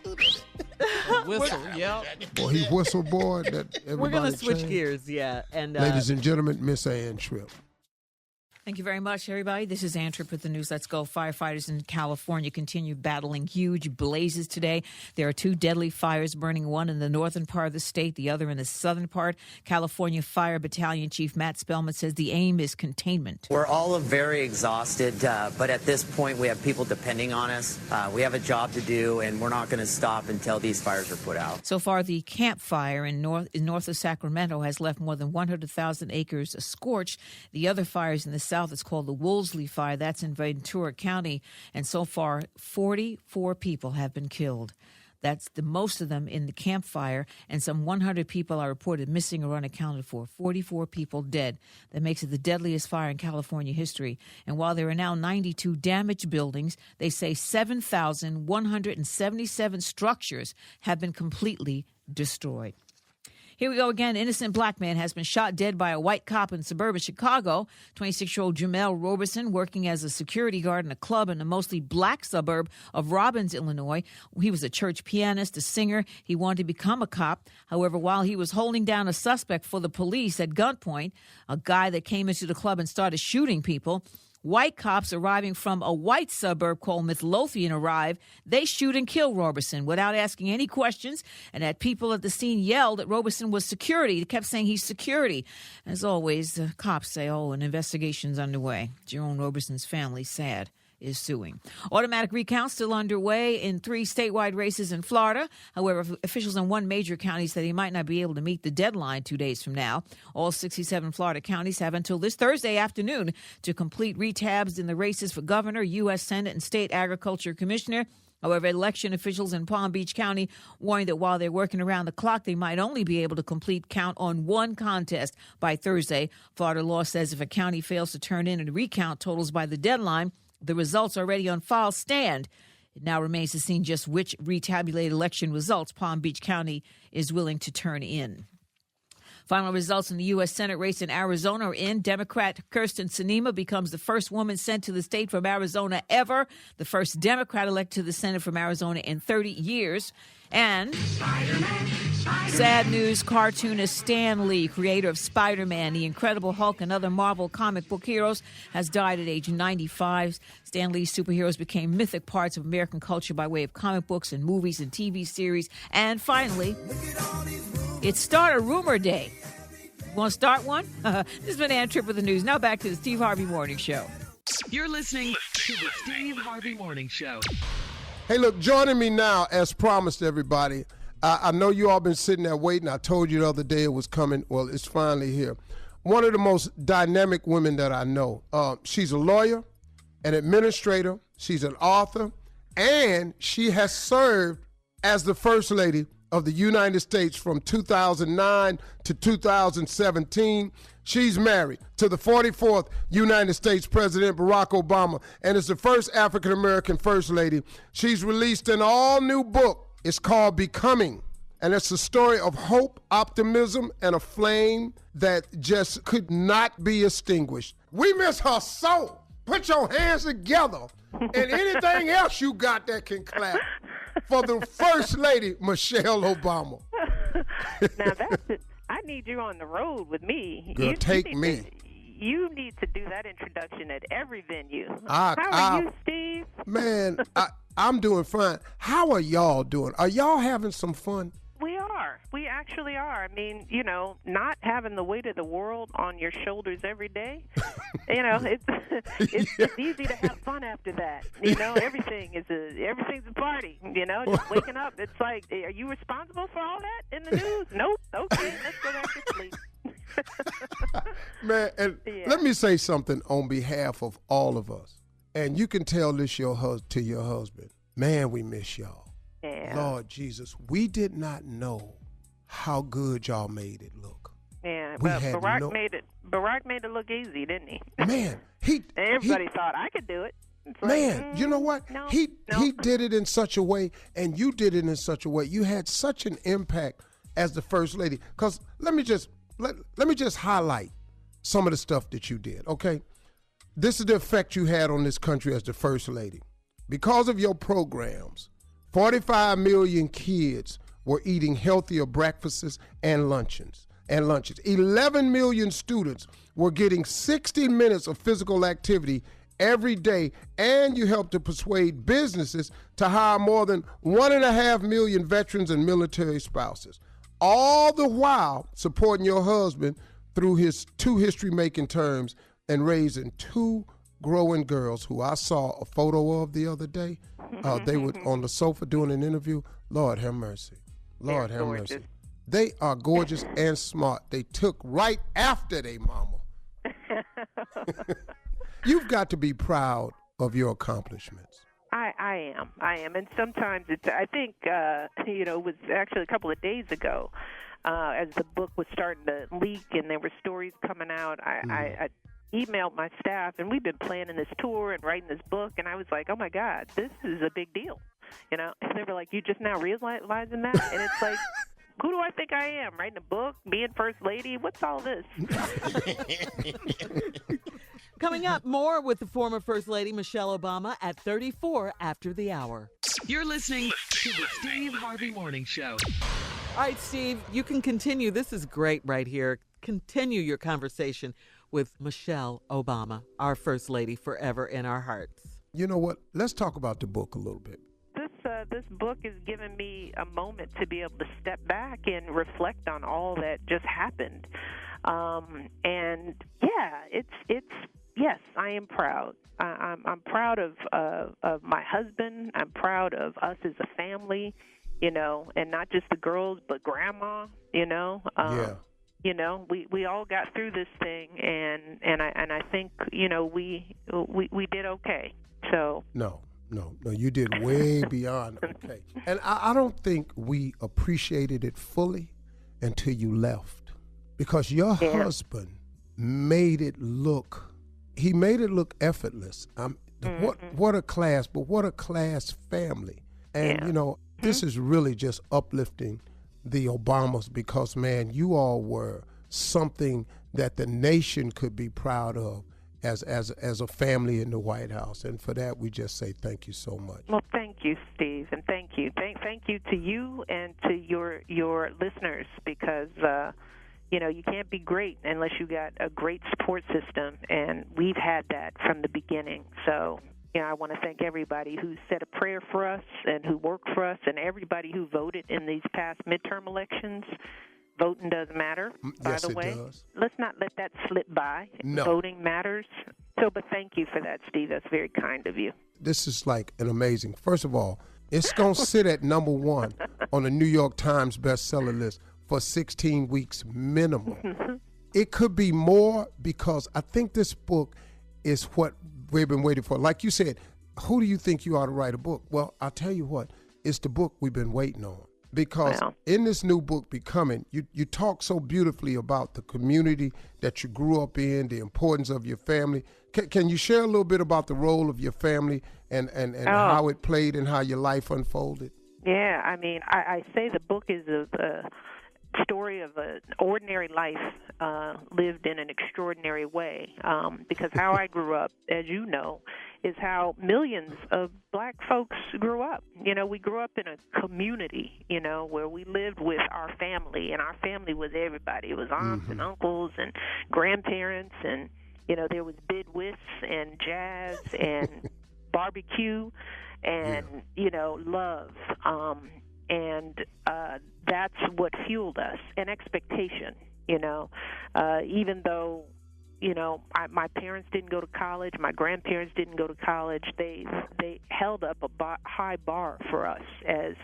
Do that. Whistle, yeah. boy, he whistle boy. That We're going to everybody switch changed. gears, yeah. And Ladies and gentlemen, Miss Ann Tripp. Thank you very much, everybody. This is Ann Tripp with the news. Let's go. Firefighters in California continue battling huge blazes today. There are 2 deadly fires burning, one in the northern part of the state, the other in the southern part. California Fire Battalion Chief Matt Spellman says the aim is containment. We're all very exhausted, but at this point, we have people depending on us. We have a job to do, and we're not going to stop until these fires are put out. So far, the Camp Fire in north of Sacramento has left more than 100,000 acres scorched. The other fires in the south, it's called the Woolsey Fire. That's in Ventura County. And so far, 44 people have been killed. That's the most of them in the campfire, and some 100 people are reported missing or unaccounted for. 44 people dead. That makes it the deadliest fire in California history. And while there are now 92 damaged buildings, they say 7,177 structures have been completely destroyed. Here we go again. Innocent black man has been shot dead by a white cop in suburban Chicago. 26-year-old Jamel Roberson, working as a security guard in a club in the mostly black suburb of Robbins, Illinois. He was a church pianist, a singer. He wanted to become a cop. However, while he was holding down a suspect for the police at gunpoint, a guy that came into the club and started shooting people, white cops arriving from a white suburb called Midlothian arrive. They shoot and kill Roberson without asking any questions, and that people at the scene yelled that Roberson was security. They kept saying he's security. As always, the cops say, an investigation's underway. Jerome Roberson's family, sad, is suing. Automatic recount still underway in 3 statewide races in Florida. However, officials in one major county said he might not be able to meet the deadline 2 days from now. All 67 Florida counties have until this Thursday afternoon to complete retabs in the races for governor, U.S. Senate, and state agriculture commissioner. However, election officials in Palm Beach County warned that while they're working around the clock, they might only be able to complete count on one contest by Thursday. Florida law says if a county fails to turn in and recount totals by the deadline, the results already on file stand. It now remains to see just which retabulated election results Palm Beach County is willing to turn in. Final results in the U.S. Senate race in Arizona are in. Democrat Kyrsten Sinema becomes the first woman sent to the state from Arizona ever, the first Democrat elected to the Senate from Arizona in 30 years. And sad news, cartoonist Stan Lee, creator of Spider-Man, The Incredible Hulk, and other Marvel comic book heroes, has died at age 95. Stan Lee's superheroes became mythic parts of American culture by way of comic books and movies and TV series. And finally, it's Start a Rumor Day. Want to start one? This has been Ann Tripp with the news. Now back to the Steve Harvey Morning Show. You're listening to the Steve Harvey Morning Show. Hey, look, joining me now, as promised, everybody. I know you all been sitting there waiting. I told you the other day it was coming. Well, it's finally here. One of the most dynamic women that I know. She's a lawyer, an administrator. She's an author, and she has served as the First Lady of the United States from 2009 to 2017. She's married to the 44th United States President, Barack Obama, and is the first African-American First Lady. She's released an all-new book. It's called Becoming, and it's a story of hope, optimism, and a flame that just could not be extinguished. We miss her so. Put your hands together, and anything else you got that can clap for the First Lady, Michelle Obama. Now that's it. I need you on the road with me. Girl, take me. You need to do that introduction at every venue. How are you, Steve? Man, I'm doing fine. How are y'all doing? Are y'all having some fun? We are. We actually are. I mean, not having the weight of the world on your shoulders every day. It's easy to have fun after that. Everything's a party. Just waking up. It's like, are you responsible for all that in the news? Nope. Okay, let's go back to sleep. Man, and let me say something on behalf of all of us. And you can tell this to your husband. Man, we miss y'all. Yeah. Lord Jesus, we did not know how good y'all made it look. Yeah, but Barack made it look easy, didn't he? Man, everybody thought I could do it. It's man, you know what? No, he did it in such a way, and you did it in such a way. You had such an impact as the First Lady. Because let me just highlight some of the stuff that you did. Okay, this is the effect you had on this country as the First Lady. Because of your programs, 45 million kids were eating healthier breakfasts and lunches. 11 million students were getting 60 minutes of physical activity every day, and you helped to persuade businesses to hire more than 1.5 million veterans and military spouses, all the while supporting your husband through his 2 history-making terms and raising 2 growing girls who I saw a photo of the other day. They were on the sofa doing an interview. Lord have mercy. Lord have mercy. They are gorgeous and smart. They took right after their mama. You've got to be proud of your accomplishments. I am, and sometimes it's. I think it was actually a couple of days ago, as the book was starting to leak and there were stories coming out. I emailed my staff, and we've been planning this tour and writing this book, and I was like, oh my God, this is a big deal, And they were like, you just now realizing that, and it's like. Who do I think I am? Writing a book, being first lady? What's all this? Coming up, more with the former First Lady, Michelle Obama, at 34 after the hour. You're listening to the Steve Harvey Morning Show. All right, Steve, you can continue. This is great right here. Continue your conversation with Michelle Obama, our First Lady forever in our hearts. You know what? Let's talk about the book a little bit. This book has given me a moment to be able to step back and reflect on all that just happened. And yeah, it's yes, I am proud. I'm proud of my husband. I'm proud of us as a family, and not just the girls, but grandma, Yeah. We all got through this thing, and I think we did okay. So No, you did way beyond okay. And I don't think we appreciated it fully until you left, because your husband made it look effortless. What a class, but what a class family. And, this is really just uplifting the Obamas, because, man, you all were something that the nation could be proud of as a family in the White House. And for that, we just say thank you so much. Well, thank you, Steve, and thank you. Thank you to you and to your listeners, because you can't be great unless you got a great support system, and we've had that from the beginning. So, I want to thank everybody who said a prayer for us and who worked for us, and everybody who voted in these past midterm elections. Voting does matter, by the way. Does. Let's not let that slip by. No. Voting matters. But thank you for that, Steve. That's very kind of you. This is like an amazing. First of all, it's going to sit at number 1 on the New York Times bestseller list for 16 weeks minimum. It could be more, because I think this book is what we've been waiting for. Like you said, who do you think you ought to write a book? Well, I'll tell you what, it's the book we've been waiting on. Because in this new book, Becoming, you talk so beautifully about the community that you grew up in, the importance of your family. Can you share a little bit about the role of your family and how it played and how your life unfolded? Yeah, I say the book is a story of an ordinary life lived in an extraordinary way, because how I grew up, as you know, is how millions of black folks grew up. We grew up in a community, where we lived with our family, and our family was everybody. It was aunts and uncles and grandparents, and, there was bid whist and jazz and barbecue and, love. And that's what fueled us, and expectation, even though, my parents didn't go to college, my grandparents didn't go to college, they held up a high bar for us as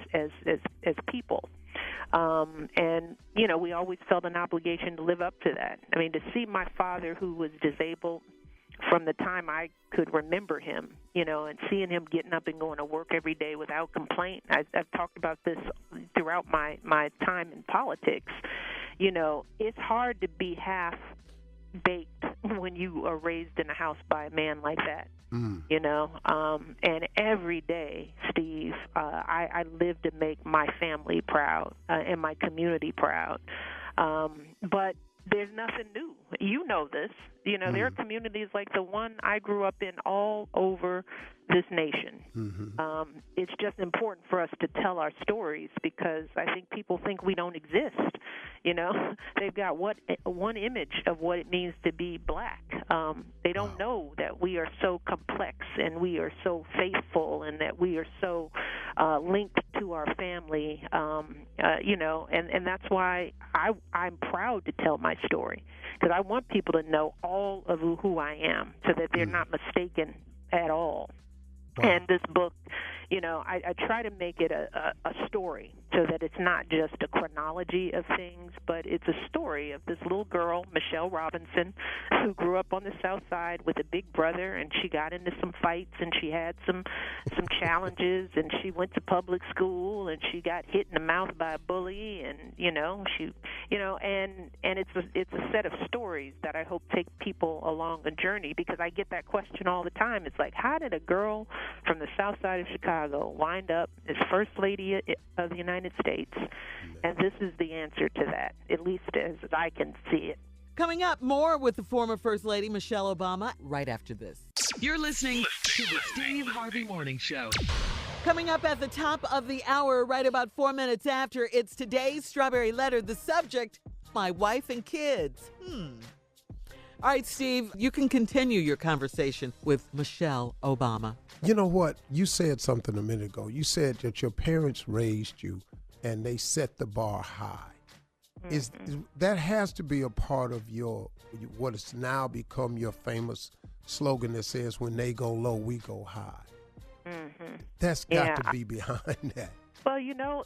people. And, we always felt an obligation to live up to that. To see my father, who was disabled from the time I could remember him, and seeing him getting up and going to work every day without complaint. I've talked about this throughout my time in politics. It's hard to be half-baked when you are raised in a house by a man like that, and every day, Steve, I live to make my family proud and my community proud. But there's nothing new. You know this. There are communities like the one I grew up in all over this nation. It's just important for us to tell our stories, because I think people think we don't exist. They've got one image of what it means to be black. They don't know that we are so complex, and we are so faithful, and that we are so linked to our family. And that's why I'm proud to tell my story, because I want people to know all of who I am, so that they're not mistaken at all. Wow. And this book, I try to make it a story so that it's not just a chronology of things, but it's a story of this little girl, Michelle Robinson, who grew up on the South Side with a big brother, and she got into some fights, and she had some challenges, and she went to public school, and she got hit in the mouth by a bully, and it's a set of stories that I hope take people along a journey, because I get that question all the time. It's like, how did a girl from the South Side of Chicago wind up as First Lady of the United States? And this is the answer to that, at least as I can see it. Coming up, more with the former First Lady, Michelle Obama, right after this. You're listening to the Steve Harvey Morning Show. Coming up at the top of the hour, right about 4 minutes after, it's today's Strawberry Letter. The subject, my wife and kids. All right, Steve, you can continue your conversation with Michelle Obama. You know what? You said something a minute ago. You said that your parents raised you and they set the bar high. That has to be a part of what has now become your famous slogan that says, when they go low, we go high. That's got to be behind that. Well,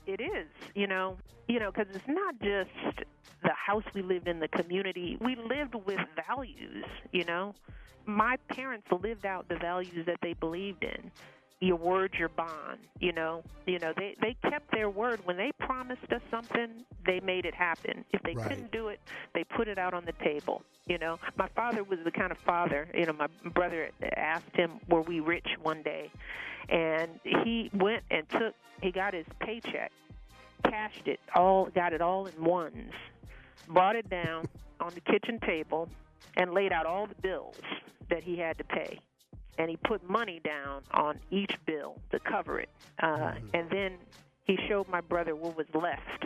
it is, because it's not just the house we lived in, the community. We lived with values, My parents lived out the values that they believed in. Your word, your bond, They kept their word. When they promised us something, they made it happen. If they couldn't do it, they put it out on the table. My father was the kind of father, my brother asked him, were we rich one day? And he went and he got his paycheck, cashed it all, got it all in ones, brought it down on the kitchen table, and laid out all the bills that he had to pay. And he put money down on each bill to cover it. And then he showed my brother what was left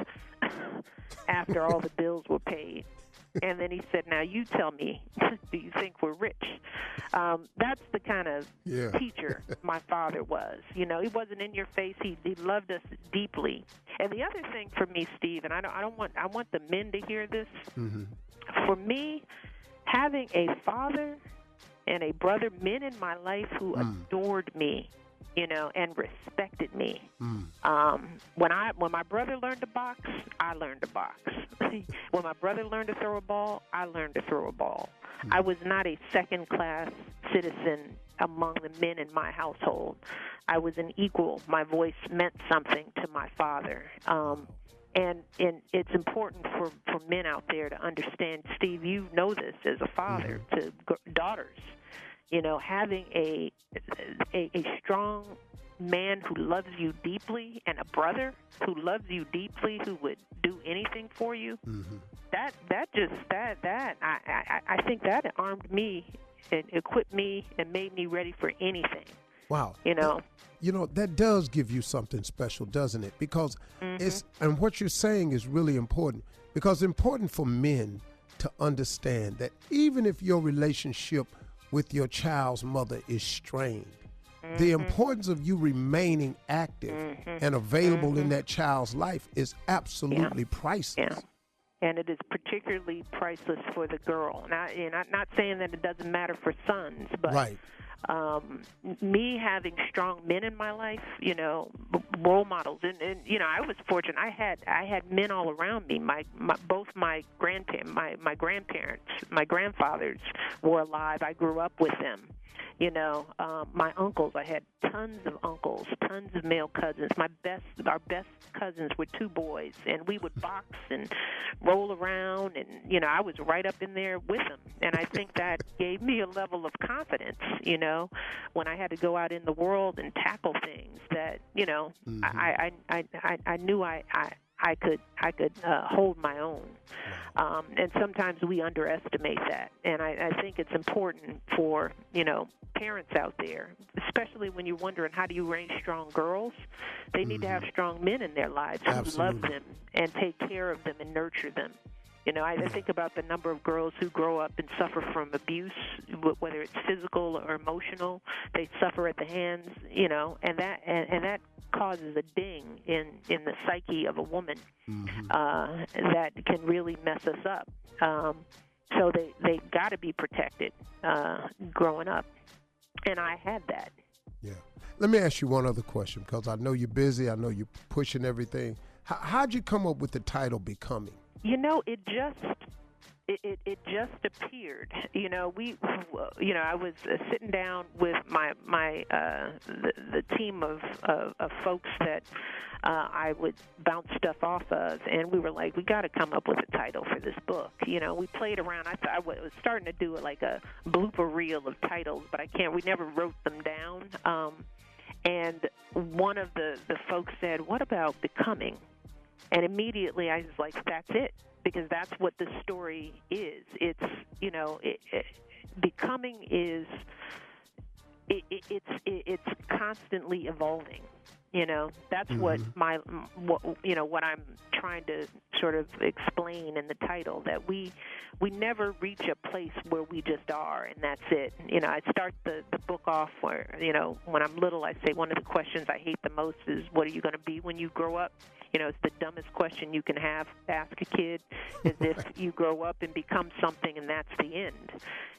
after all the bills were paid. And then he said, now you tell me, do you think we're rich? That's the kind of teacher my father was. He wasn't in your face. He loved us deeply. And the other thing for me, Steve, and I want the men to hear this. For me, having a father and a brother, men in my life who adored me, and respected me. When my brother learned to box, I learned to box. When my brother learned to throw a ball, I learned to throw a ball. I was not a second-class citizen among the men in my household. I was an equal. My voice meant something to my father. And it's important for men out there to understand, Steve, you know this as a father to daughters, having a strong man who loves you deeply and a brother who loves you deeply, who would do anything for you. I think that armed me and equipped me and made me ready for anything. Wow. That does give you something special, doesn't it? Because and what you're saying is really important, because it's important for men to understand that even if your relationship with your child's mother is strained, the importance of you remaining active and available in that child's life is absolutely priceless. And it is particularly priceless for the girl. And I'm not saying that it doesn't matter for sons, but me having strong men in my life, role models, and I was fortunate. I had men all around me. Both my grandparents, my grandfathers were alive. I grew up with them. My uncles, I had tons of uncles, tons of male cousins. Our best cousins were two boys, and we would box and roll around, and, I was right up in there with them. And I think that gave me a level of confidence, when I had to go out in the world and tackle things that, I knew I could hold my own. And sometimes we underestimate that. And I think it's important for, parents out there, especially when you're wondering how do you raise strong girls, they need to have strong men in their lives who love them and take care of them and nurture them. I think about the number of girls who grow up and suffer from abuse, whether it's physical or emotional. They suffer at the hands, and that causes a ding in the psyche of a woman that can really mess us up. So they got to be protected growing up, and I had that. Yeah. Let me ask you one other question, because I know you're busy. I know you're pushing everything. How'd you come up with the title Becoming? It just appeared. I was sitting down with the team of folks that I would bounce stuff off of, and we were like, we got to come up with a title for this book. We played around. I was starting to do like a blooper reel of titles, but we never wrote them down. And one of the folks said, "What about Becoming?" And immediately I was like, that's it, because that's what the story is. It's, becoming is, it's constantly evolving. That's what what I'm trying to sort of explain in the title, that we never reach a place where we just are and that's it. I start the book off where, when I'm little, I say one of the questions I hate the most is, what are you going to be when you grow up? It's the dumbest question you can ask a kid, is if you grow up and become something and that's the end.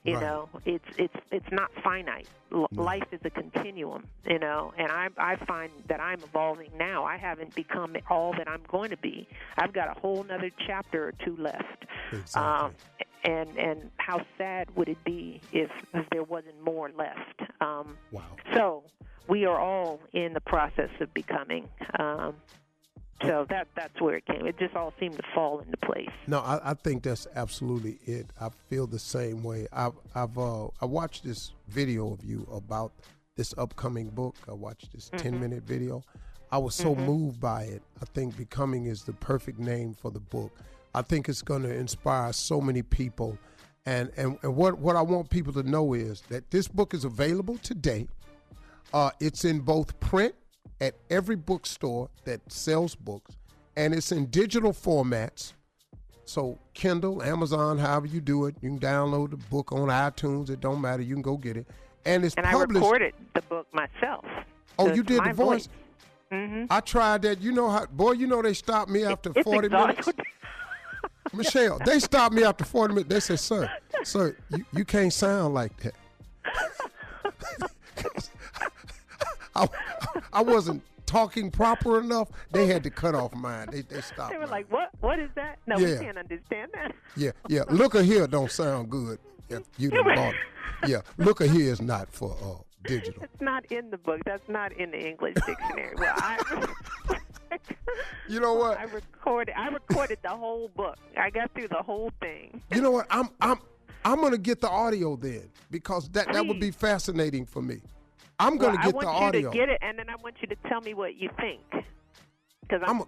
It's not finite. Life is a continuum, and I find that I'm evolving now. I haven't become all that I'm going to be. I've got a whole nother chapter or two left. Exactly. And how sad would it be if there wasn't more left? Wow. So we are all in the process of becoming. So that's where it came. It just all seemed to fall into place. No, I think that's absolutely it. I feel the same way. I watched this video of you about this upcoming book. I watched this 10-minute video. I was so moved by it. I think Becoming is the perfect name for the book. I think it's going to inspire so many people. And what I want people to know is that this book is available today. It's in both print at every bookstore that sells books, and it's in digital formats. So Kindle, Amazon, however you do it, you can download the book on iTunes. It don't matter. You can go get it. And it's published. I recorded the book myself. Oh, so you did the voice? I tried that. They stopped me after 40 minutes. Michelle, they stopped me after 40 minutes. They said, sir, you can't sound like that. I wasn't talking proper enough. They had to cut off mine. They stopped. They were mine. like, "What? What is that? No, we can't understand that." Yeah. Look here don't sound good. If you done bought it. Yeah. Look here is not for digital. It's not in the book. That's not in the English dictionary. Well, you know what? I recorded the whole book. I got through the whole thing. You know what? I'm gonna get the audio then, because that would be fascinating for me. I'm going to get the audio. I want you to get it, and then I want you to tell me what you think. Because I'm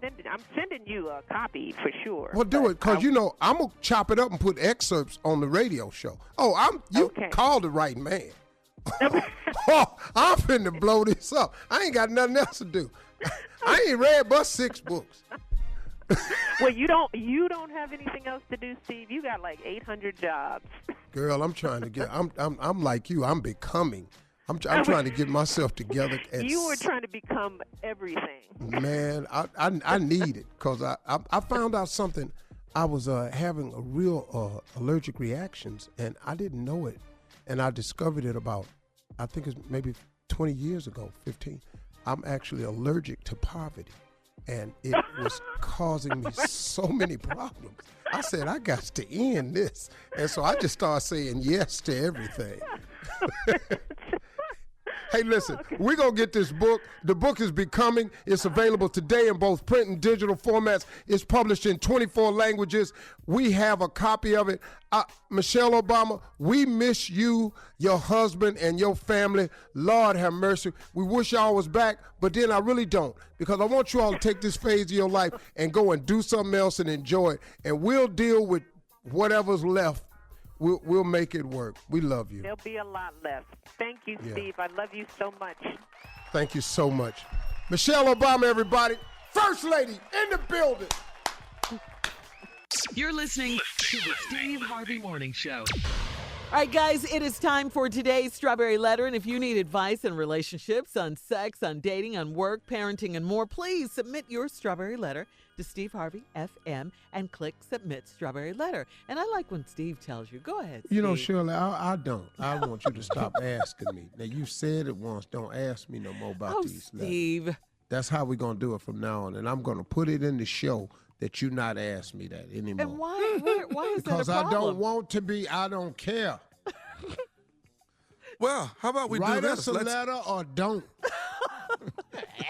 sending you a copy for sure. Well, do it, because, I'm going to chop it up and put excerpts on the radio show. Oh, you called the right man. I'm finna blow this up. I ain't got nothing else to do. I ain't read but 6 books. Well, you don't have anything else to do, Steve. You got like 800 jobs. Girl, I'm trying to get. I'm like you. I'm becoming. I'm trying to get myself together. You were trying to become everything. Man, I need it, because I found out something. I was having a real allergic reactions, and I didn't know it. And I discovered it about, I think it's maybe 20 years ago, 15. I'm actually allergic to poverty, and it was causing me so many problems. I said, I got to end this. And so I just started saying yes to everything. Hey, listen, we're going to get this book. The book is Becoming. It's available today in both print and digital formats. It's published in 24 languages. We have a copy of it. Michelle Obama, we miss you, your husband, and your family. Lord have mercy. We wish y'all was back, but then I really don't, because I want you all to take this phase of your life and go and do something else and enjoy it. And we'll deal with whatever's left. We'll make it work. We love you. There'll be a lot left. Thank you, Steve. I love you so much. Thank you so much. Michelle Obama, everybody. First Lady in the building. You're listening to the Steve Harvey Morning Show. All right, guys, it is time for today's Strawberry Letter. And if you need advice on relationships, on sex, on dating, on work, parenting, and more, please submit your Strawberry Letter to Steve Harvey FM and click Submit Strawberry Letter. And I like when Steve tells you. Go ahead, Steve. You know, Shirley, I don't. I want you to stop asking me. Now, you said it once. Don't ask me no more about these letters. Steve. That's how we're going to do it from now on. And I'm going to put it in the show that you not ask me that anymore. And why is that a problem? Because I don't want to be. I don't care. Well, how about we Write do us this? a letter or don't.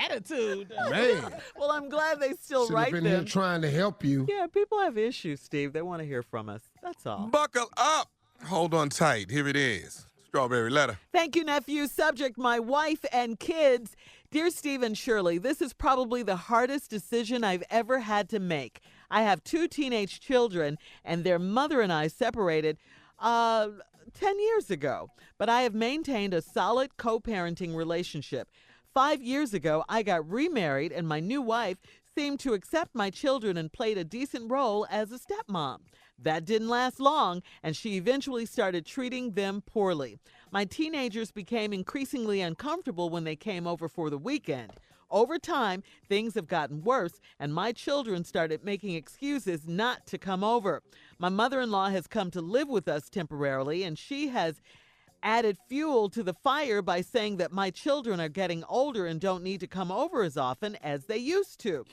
Attitude. Man. Well, I'm glad they still Should write have been them. here trying to help you. Yeah, people have issues, Steve. They want to hear from us. That's all. Buckle up. Hold on tight. Here it is. Strawberry Letter. Thank you, nephew. Subject, my wife and kids. Dear Steve and Shirley, this is probably the hardest decision I've ever had to make. I have 2 teenage children, and their mother and I separated 10 years ago, but I have maintained a solid co-parenting relationship. 5 years ago, I got remarried, and my new wife seemed to accept my children and played a decent role as a stepmom. That didn't last long, and she eventually started treating them poorly. My teenagers became increasingly uncomfortable when they came over for the weekend. Over time, things have gotten worse, and my children started making excuses not to come over. My mother-in-law has come to live with us temporarily, and she has added fuel to the fire by saying that my children are getting older and don't need to come over as often as they used to.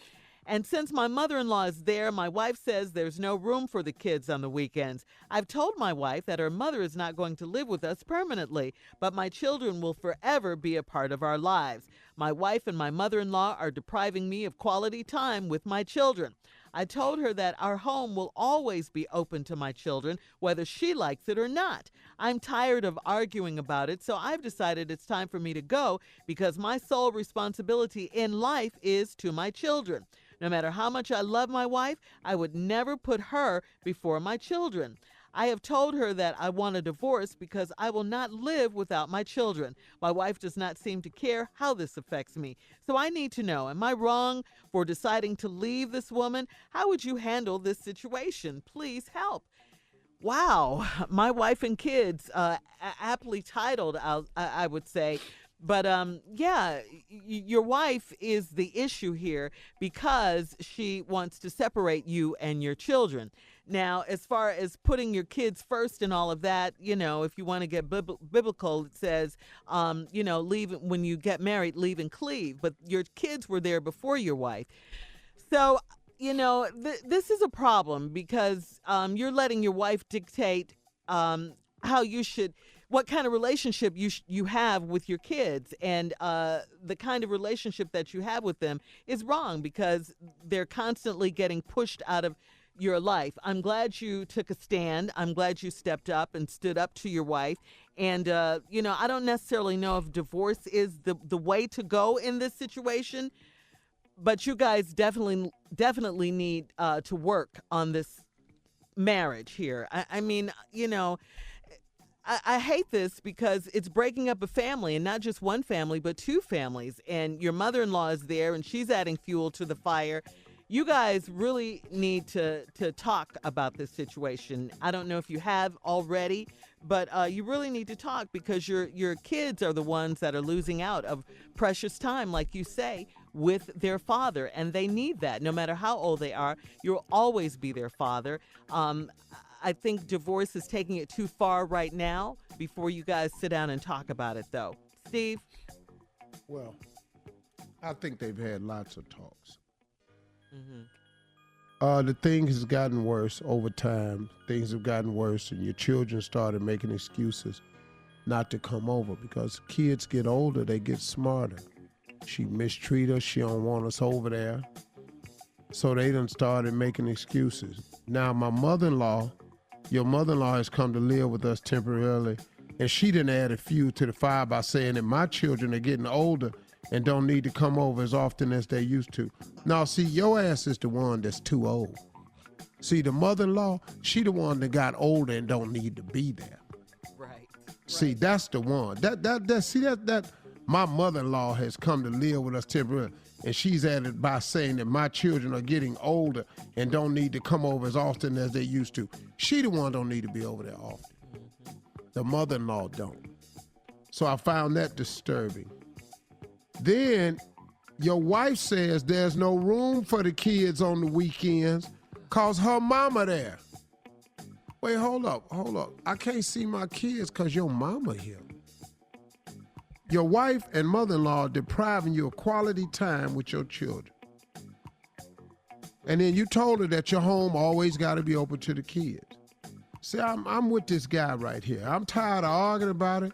And since my mother-in-law is there, my wife says there's no room for the kids on the weekends. I've told my wife that her mother is not going to live with us permanently, but my children will forever be a part of our lives. My wife and my mother-in-law are depriving me of quality time with my children. I told her that our home will always be open to my children, whether she likes it or not. I'm tired of arguing about it, so I've decided it's time for me to go because my sole responsibility in life is to my children. No matter how much I love my wife, I would never put her before my children. I have told her that I want a divorce because I will not live without my children. My wife does not seem to care how this affects me. So I need to know, am I wrong for deciding to leave this woman? How would you handle this situation? Please help. Wow, my wife and kids, aptly titled, I would say. But yeah, your wife is the issue here because she wants to separate you and your children. Now, as far as putting your kids first and all of that, you know, if you want to get biblical, it says, you know, leave when you get married, leave and cleave. But your kids were there before your wife. So, you know, this is a problem because you're letting your wife dictate how you should. What kind of relationship you have with your kids, and the kind of relationship that you have with them is wrong because they're constantly getting pushed out of your life. I'm glad you took a stand. I'm glad you stepped up and stood up to your wife. And, you know, I don't necessarily know if divorce is the way to go in this situation, but you guys definitely need to work on this marriage here. I mean, you know, I hate this because it's breaking up a family, and not just one family, but 2 families. And your mother-in-law is there, and she's adding fuel to the fire. You guys really need to talk about this situation. I don't know if you have already, but you really need to talk because your kids are the ones that are losing out of precious time, like you say, with their father. And they need that. No matter how old they are, you'll always be their father. I think divorce is taking it too far right now before you guys sit down and talk about it, though. Steve? Well, I think they've had lots of talks. The thing has gotten worse over time. Things have gotten worse, and your children started making excuses not to come over because kids get older, they get smarter. She mistreat us, she don't want us over there. So they done started making excuses. Now, my mother-in-law, your mother-in-law has come to live with us temporarily, and she didn't add a fuel to the fire by saying that my children are getting older and don't need to come over as often as they used to. Now, see, your ass is the one that's too old. See, the mother-in-law, she the one that got older and don't need to be there. Right. See, that's the one. That my mother-in-law has come to live with us temporarily, and she's added by saying that my children are getting older and don't need to come over as often as they used to. She the one don't need to be over there often. The mother-in-law don't. So I found that disturbing. Then your wife says there's no room for the kids on the weekends because her mama there. Wait, hold up. I can't see my kids because your mama here. Your wife and mother-in-law are depriving you of quality time with your children. And then you told her that your home always got to be open to the kids. See, I'm with this guy right here. I'm tired of arguing about it,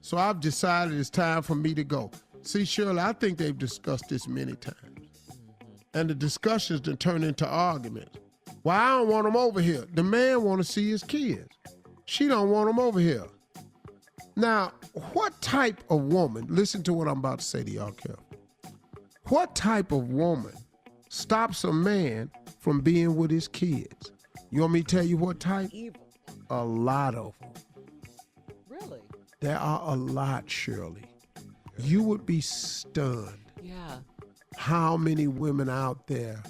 so I've decided it's time for me to go. See, Shirley, I think they've discussed this many times. And the discussions done turn into arguments. Well, I don't want them over here. The man want to see his kids. She don't want them over here. Now, what type of woman, listen to what I'm about to say to y'all, careful. What type of woman stops a man from being with his kids? You want me to tell you what type? Evil. A lot of them. Really? There are a lot, Shirley. You would be stunned. Yeah. How many women out there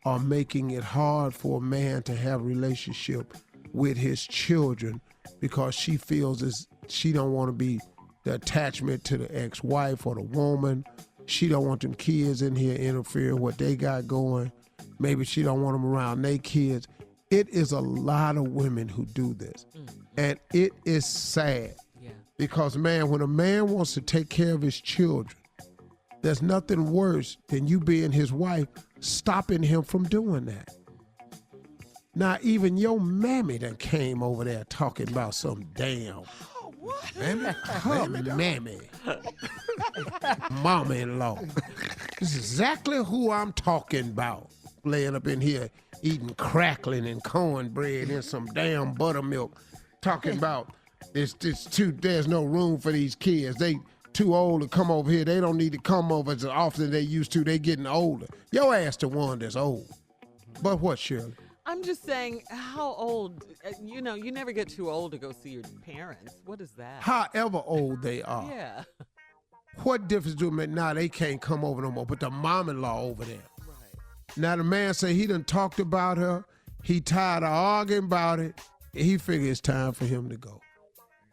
are making it hard for a man to have a relationship with his children because she feels as she don't want to be the attachment to the ex-wife or the woman. She don't want them kids in here interfering with what they got going. Maybe she don't want them around their kids. It is a lot of women who do this. And it is sad. Yeah. Because, man, when a man wants to take care of his children, there's nothing worse than you being his wife stopping him from doing that. Now, even your mammy done came over there talking about some damn mammy. Her mammy. Mama-in-law. This is exactly who I'm talking about. Laying up in here eating crackling and cornbread and some damn buttermilk, talking about there's no room for these kids. They too old to come over here. They don't need to come over as often as they used to. They getting older. Your ass the one that's old. But what, Shirley? I'm just saying, how old? You never get too old to go see your parents. What is that? However old they are. Yeah. What difference do it make? Now they can't come over no more, but the mom-in-law over there. Now the man say he done talked about her. He tired of arguing about it. He figure it's time for him to go.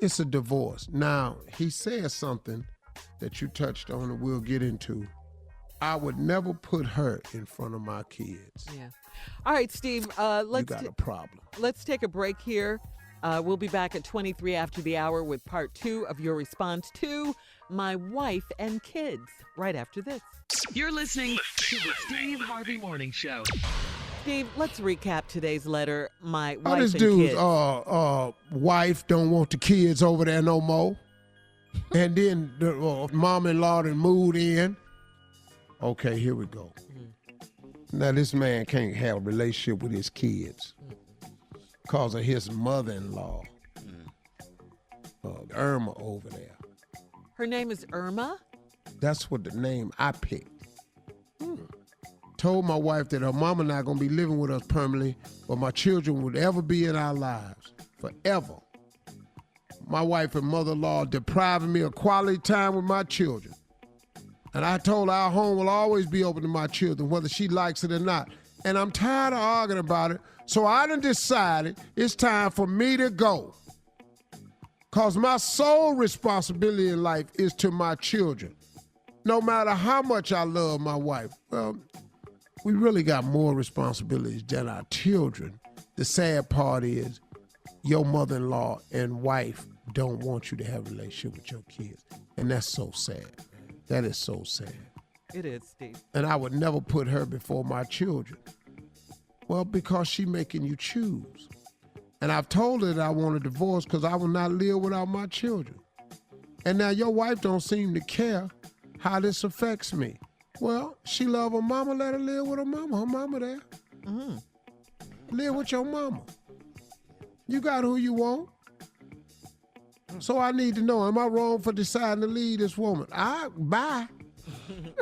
It's a divorce. Now, he says something that you touched on and we'll get into. I would never put her in front of my kids. Yeah. All right, Steve, You got a problem. Let's take a break here. We'll be back at 23 after the hour with part 2 of your response to My Wife and Kids right after this. You're listening to the Steve Harvey Morning Show. Steve, let's recap today's letter. My Oh, wife this and dude's kids. wife don't want the kids over there no more. And then the mom-in-law done moved in. Okay, here we go. Now, this man can't have a relationship with his kids because of his mother-in-law, Irma over there. Her name is Irma? That's what the name I picked. Told my wife that her mama not going to be living with us permanently, but my children would ever be in our lives, forever. My wife and mother-in-law depriving me of quality time with my children. And I told her our home will always be open to my children, whether she likes it or not. And I'm tired of arguing about it, so I done decided it's time for me to go. Because my sole responsibility in life is to my children. No matter how much I love my wife. Well, we really got more responsibilities than our children. The sad part is your mother-in-law and wife don't want you to have a relationship with your kids. And that's so sad. That is so sad. It is, Steve. And I would never put her before my children. Well, because she making you choose. And I've told her that I want a divorce because I will not live without my children. And now your wife don't seem to care how this affects me. Well, she love her mama, let her live with her mama. Her mama there. Live with your mama. You got who you want. So I need to know, am I wrong for deciding to leave this woman? Bye. You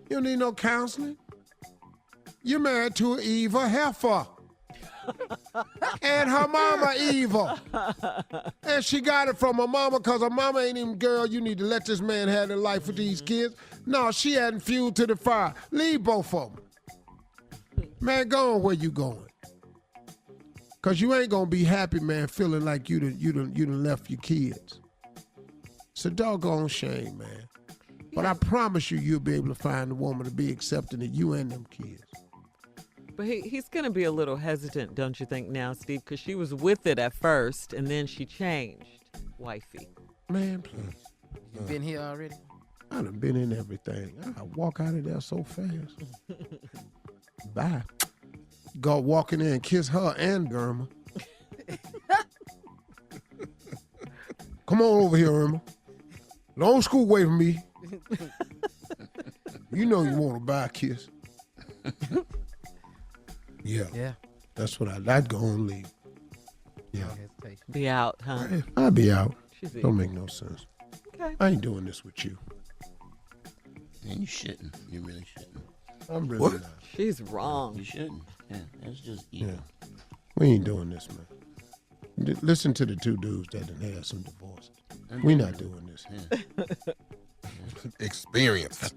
don't need no counseling. You're married to an evil heifer. And her mama evil. And she got it from her mama because her mama ain't even, girl, you need to let this man have their life with these kids. No, she hadn't fuel to the fire. Leave both of them. Man, go on where you going. Because you ain't going to be happy, man, feeling like you done left your kids. It's a doggone shame, man. But I promise you'll be able to find a woman to be accepting of you and them kids. But he's going to be a little hesitant, don't you think now, Steve? Because she was with it at first, and then she changed, wifey. Man, please. You been here already? I done been in everything. I walk out of there so fast. Bye. Go walk in there and kiss her and Irma. Come on over here, Irma. Don't scoot away from me. You know you want to buy a kiss. Yeah. That's what I'd go and leave. Yeah. Be out, huh? I'd be out. She's Don't make no sense. Okay. I ain't doing this with you. And you shouldn't. You really shouldn't. I'm really not. She's wrong. You shouldn't. Yeah, that's just evil. Yeah. We ain't doing this, man. Listen to the two dudes that done had some divorces. We not doing this. Yeah. Experience.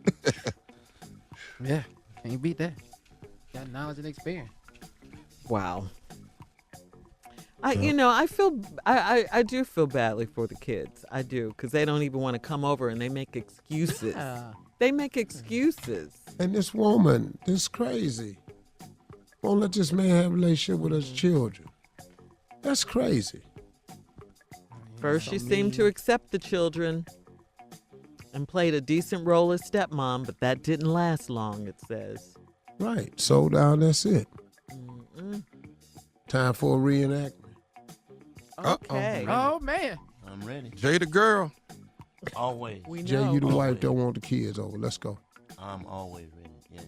Yeah, can't beat that. Got knowledge and experience. Wow. I do feel badly for the kids. I do, because they don't even want to come over and they make excuses. They make excuses. And this woman, this crazy. Won't let this man have a relationship with his children. That's crazy. First, she seemed to accept the children and played a decent role as stepmom, but that didn't last long, it says. Right. So down, that's it. Mm-mm. Time for a reenactment. Okay. Oh, man. I'm ready. Jay the girl. Always. We know. Jay, you the wife don't want the kids over. Let's go. I'm always ready. Yeah.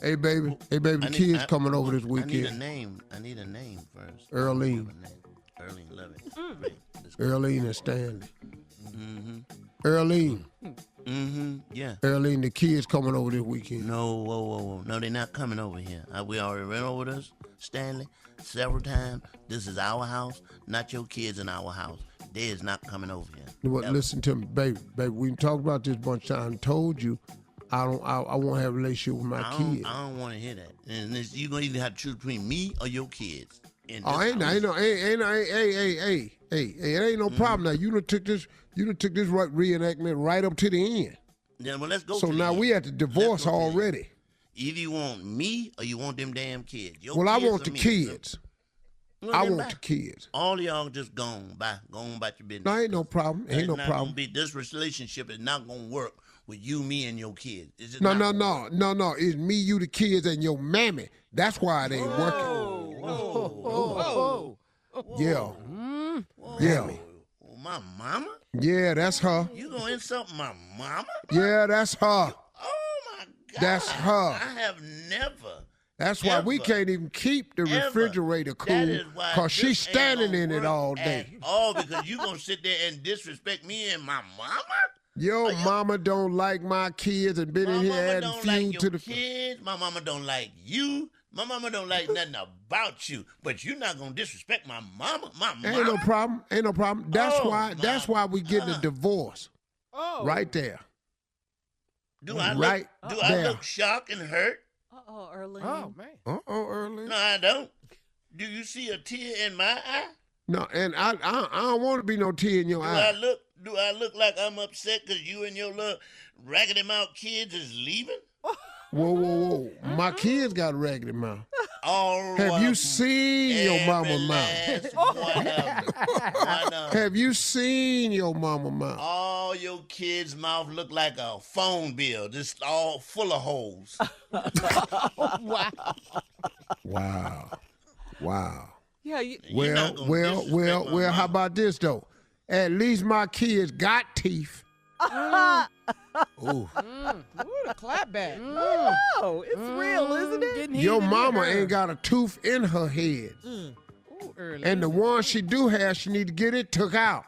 Hey, baby. The kids coming over this weekend. I need a name first. Earlene. Earlene, love it. Great. Earlene and Stanley. Mm-hmm. Earlene. Mm-hmm. Yeah. Earlene, the kids coming over this weekend. No, whoa. No, they're not coming over here. We already ran over this, Stanley, several times. This is our house, not your kids in our house. They is not coming over here. What? Listen to me, baby. We talked about this a bunch of times. Told you, I won't have a relationship with my kids. I don't want to hear that. And you're gonna either have to choose between me or your kids. Hey, it ain't no problem now. You done took this reenactment right up to the end. Yeah, well, let's go. So now we at the divorce already. Either you want me or you want them damn kids. I want the kids. I want the kids. All y'all just gone about your business. No, ain't no problem. Ain't no problem. This relationship is not gonna work with you, me, and your kids. No. It's me, you, the kids, and your mammy. That's why it ain't working. Whoa. Yeah. Whoa. Yeah. My mama? Yeah, that's her. You gonna insult my mama? Yeah, that's her. Oh my God. That's her. I have never. That's why we can't even keep the refrigerator cool, because she's standing in it all day. Oh, because you gonna sit there and disrespect me and my mama? Your mama don't like my kids and been in here adding fuel to the kids. My mama don't like you. My mama don't like nothing about you. But you're not gonna disrespect my mama. Ain't no problem. That's why we getting a divorce. Oh. Right there. Do I look shocked and hurt? Uh-oh, Earlene. Oh, man. Earlene. No, I don't. Do you see a tear in my eye? No, and I don't want to be no tear in your eye. Do I look like I'm upset because you and your little raggedy mouth kids is leaving? Whoa. My kids got a raggedy mouth. Have you seen your mama mouth? Have you seen your mama mouth? All your kids' mouth look like a phone bill, just all full of holes. Wow. Yeah. Well. How about this though? At least my kids got teeth. Ooh, the clap back. No, it's real, isn't it? Your mama ain't got a tooth in her head. Ooh, and the one she do have, she need to get it took out.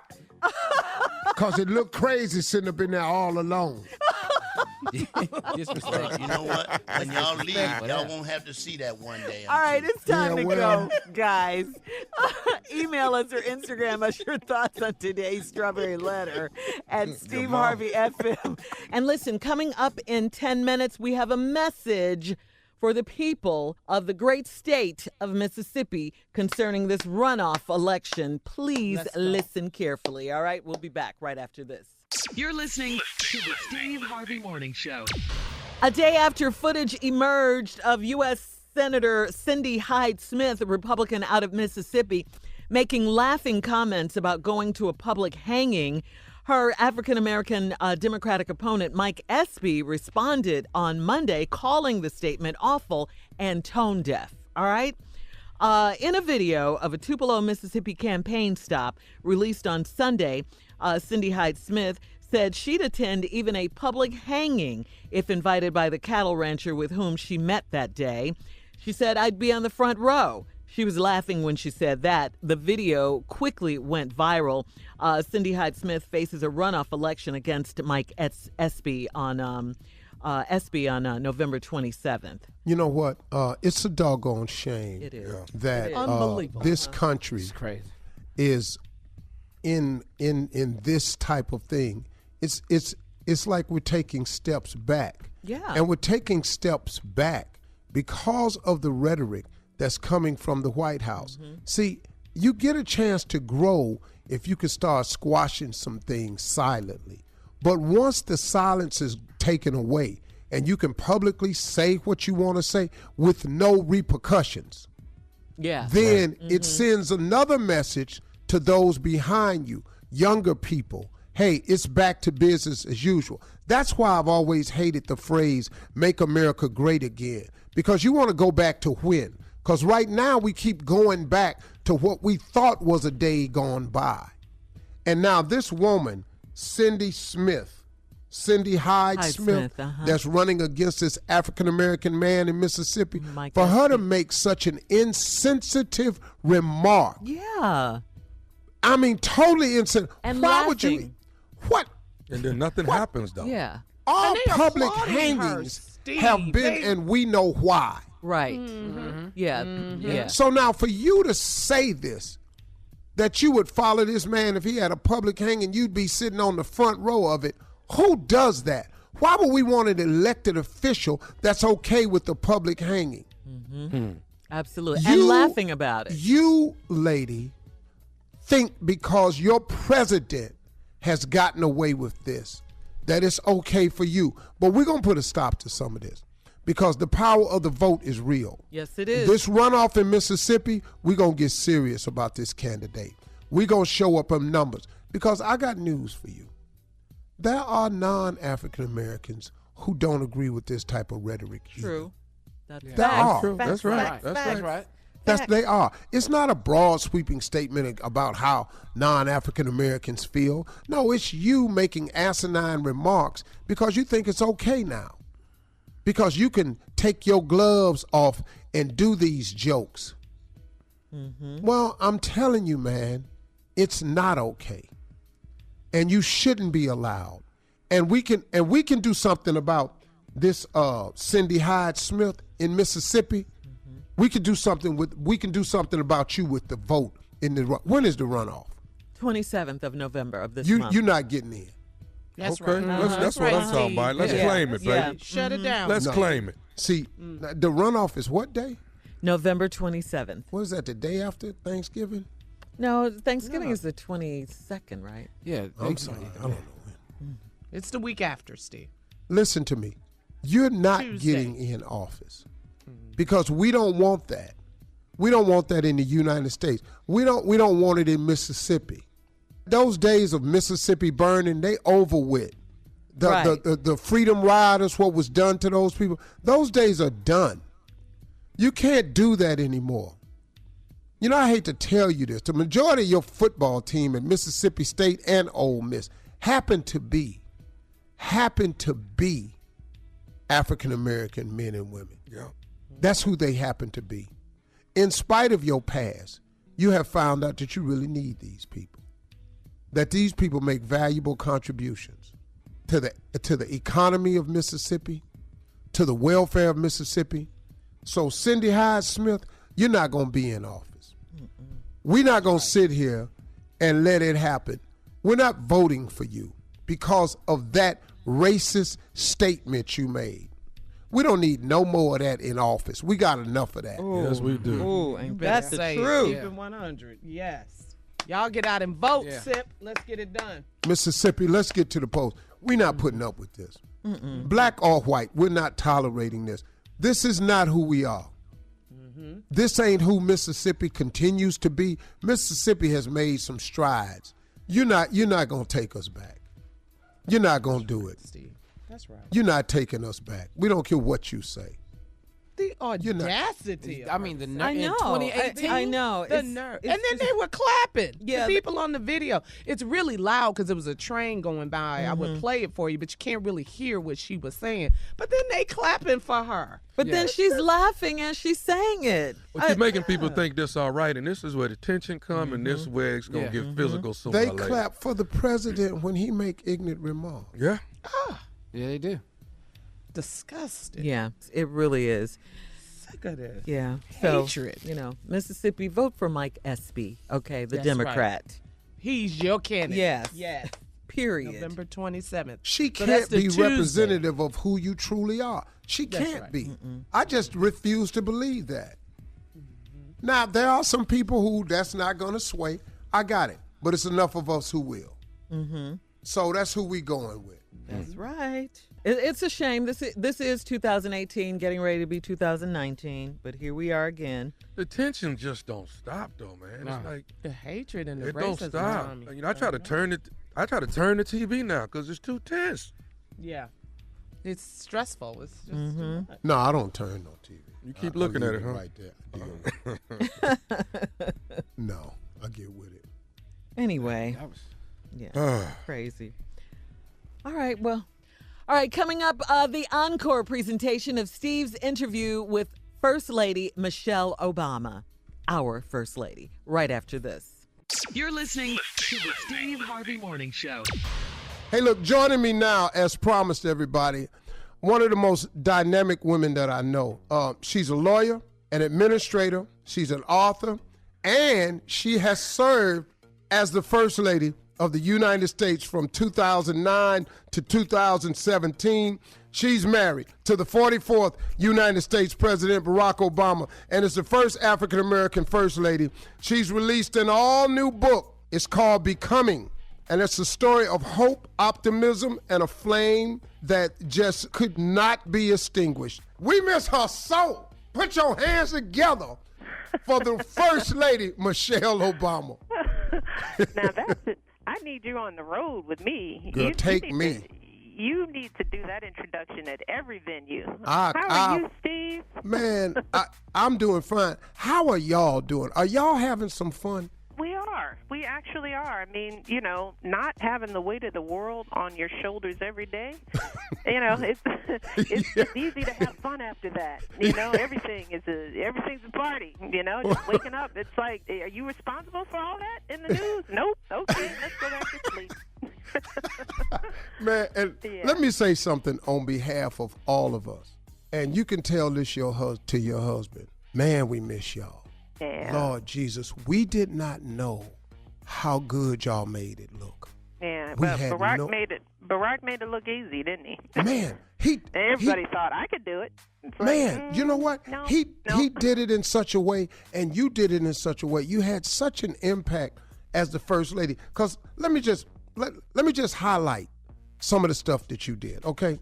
Because it look crazy sitting up in there all alone. Disrespect. You know what? When y'all leave, y'all won't have to see that one day. All right, it's time to go, guys. Email us or Instagram us your thoughts on today's Strawberry Letter at Steve Harvey FM. And listen, coming up in 10 minutes, we have a message for the people of the great state of Mississippi concerning this runoff election. Please listen carefully, all right? We'll be back right after this. You're listening to the Steve Harvey Morning Show. A day after footage emerged of U.S. Senator Cindy Hyde-Smith, a Republican out of Mississippi, making laughing comments about going to a public hanging, her African-American Democratic opponent, Mike Espy, responded on Monday, calling the statement awful and tone deaf. All right? In a video of a Tupelo, Mississippi campaign stop released on Sunday, Cindy Hyde-Smith said she'd attend even a public hanging if invited by the cattle rancher with whom she met that day. She said, "I'd be on the front row." She was laughing when she said that. The video quickly went viral. Cindy Hyde-Smith faces a runoff election against Mike Espy on November 27th. You know what? It's a doggone shame It is. that It is. Unbelievable. this country is in this type of thing. It's like we're taking steps back. Yeah. And we're taking steps back because of the rhetoric that's coming from the White House. See, you get a chance to grow if you can start squashing some things silently. But once the silence is taken away and you can publicly say what you want to say with no repercussions, then it sends another message to those behind you, younger people. Hey, it's back to business as usual. That's why I've always hated the phrase, make America great again, because you want to go back to when? Because right now we keep going back to what we thought was a day gone by. And now this woman, Cindy Hyde-Smith, that's running against this African-American man in Mississippi, for her to make such an insensitive remark. Yeah. I mean, totally insensitive. And why laughing. would you? What? And then nothing happens, though. Yeah. All And they public applauding hangings her, Steve. have been, and we know why. Right. Yeah. Yeah. So now for you to say this, that you would follow this man if he had a public hanging, you'd be sitting on the front row of it. Who does that? Why would we want an elected official that's okay with the public hanging? Absolutely. And laughing about it. You, lady, think because your president has gotten away with this, that it's okay for you. But we're going to put a stop to some of this because the power of the vote is real. Yes, it is. This runoff in Mississippi, we're going to get serious about this candidate. We're going to show up in numbers because I got news for you. There are non-African Americans who don't agree with this type of rhetoric. True. There are. True. That's right. That's right. They are. It's not a broad sweeping statement about how non-African Americans feel. No, it's you making asinine remarks because you think it's okay now. Because you can take your gloves off and do these jokes. Well, I'm telling you, man, it's not okay. And you shouldn't be allowed. And we can do something about this Cindy Hyde-Smith in Mississippi. We can do something about you with the vote in the when is the runoff? 27th of November of this month. You're not getting in. That's Okay, right. that's what I'm talking about. Let's claim it, baby. Yeah. Shut it down. Let's claim it. See, the runoff is what day? November 27th. What is that, the day after Thanksgiving? No, Thanksgiving is the 22nd, right? Yeah. I'm sorry, I don't know. It's the week after, Steve. Listen to me. You're not Tuesday. getting in office because we don't want that. We don't want that in the United States. We don't want it in Mississippi. Those days of Mississippi burning, they over with. The Freedom Riders, what was done to those people, those days are done. You can't do that anymore. You know, I hate to tell you this. The majority of your football team at Mississippi State and Ole Miss happen to be African-American men and women. Yeah. That's who they happen to be. In spite of your past, you have found out that you really need these people. That these people make valuable contributions to the economy of Mississippi, to the welfare of Mississippi. So Cindy Hyde-Smith, you're not going to be in office. We're not going to sit here and let it happen. We're not voting for you because of that racist statement you made. We don't need no more of that in office. We got enough of that. Ooh, yes, we do. Ooh, and that's the truth. Keep it 100. Yes. Y'all get out and vote, SIP. Let's get it done. Mississippi, let's get to the polls. We're not putting up with this. Black or white, we're not tolerating this. This is not who we are. This ain't who Mississippi continues to be. Mississippi has made some strides. You're not gonna take us back. You're not gonna do it. Steve. That's right. You're not taking us back. We don't care what you say. The audacity. I mean, the nerve. I know. In 2018. I know. The nerve. And then they were clapping. Yeah. The people on the video. It's really loud because it was a train going by. I would play it for you, but you can't really hear what she was saying. But then they clapping for her. But then she's laughing as she's saying it. But you're making people think this all right, and this is where the tension come, and this is where it's going to get physical sooner They or later. clap for the president when he make ignorant remarks. Yeah. Yeah, they do. Disgusting. Yeah, it really is. Sick of this. Yeah. So, Hatred. Mississippi, vote for Mike Espy, okay, the That's Democrat. right. He's your candidate. Yes. Yes. Period. November 27th. She So that's can't the be Tuesday. representative of who you truly are. She That's can't right. be. I just refuse to believe that. Now, there are some people who that's not going to sway. I got it. But it's enough of us who will. So that's who we going with. That's right. It's a shame. This is 2018, getting ready to be 2019, but here we are again. The tension just don't stop, though, man. It's like the hatred and the it don't racism. stop. Tommy. I try to turn it. I try to turn the TV now because it's too tense. Yeah. It's stressful. It's just too much. No, I don't turn no TV. You keep looking at it, huh? Right there. No, I get with it. Anyway. That was... Yeah. Crazy. All right, coming up, the encore presentation of Steve's interview with First Lady Michelle Obama, our First Lady, right after this. You're listening to the Steve Harvey Morning Show. Hey, look, joining me now, as promised, everybody, one of the most dynamic women that I know. She's a lawyer, an administrator, she's an author, and she has served as the First Lady of the United States from 2009 to 2017. She's married to the 44th United States President, Barack Obama, and is the first African-American First Lady. She's released an all-new book. It's called Becoming, and it's a story of hope, optimism, and a flame that just could not be extinguished. We miss her so. Put your hands together for the First Lady, Michelle Obama. Now that's it. I need you on the road with me. Girl, take me. You need to do that introduction at every venue. How are you, Steve? Man, I'm doing fine. How are y'all doing? Are y'all having some fun? We are. We actually are. I mean, not having the weight of the world on your shoulders every day. It's easy to have fun after that. Everything's a party. Just waking up. It's like, are you responsible for all that in the news? Nope. Okay, let's go back to sleep. Man, and let me say something on behalf of all of us. And you can tell this to your husband. Man, we miss y'all. Yeah. Lord Jesus, we did not know how good y'all made it look. Yeah, but Barack made it look easy, didn't he? Man, everybody thought I could do it. It's man, you know what? No, he did it in such a way, and you did it in such a way. You had such an impact as the First Lady. Because let me just highlight some of the stuff that you did, okay?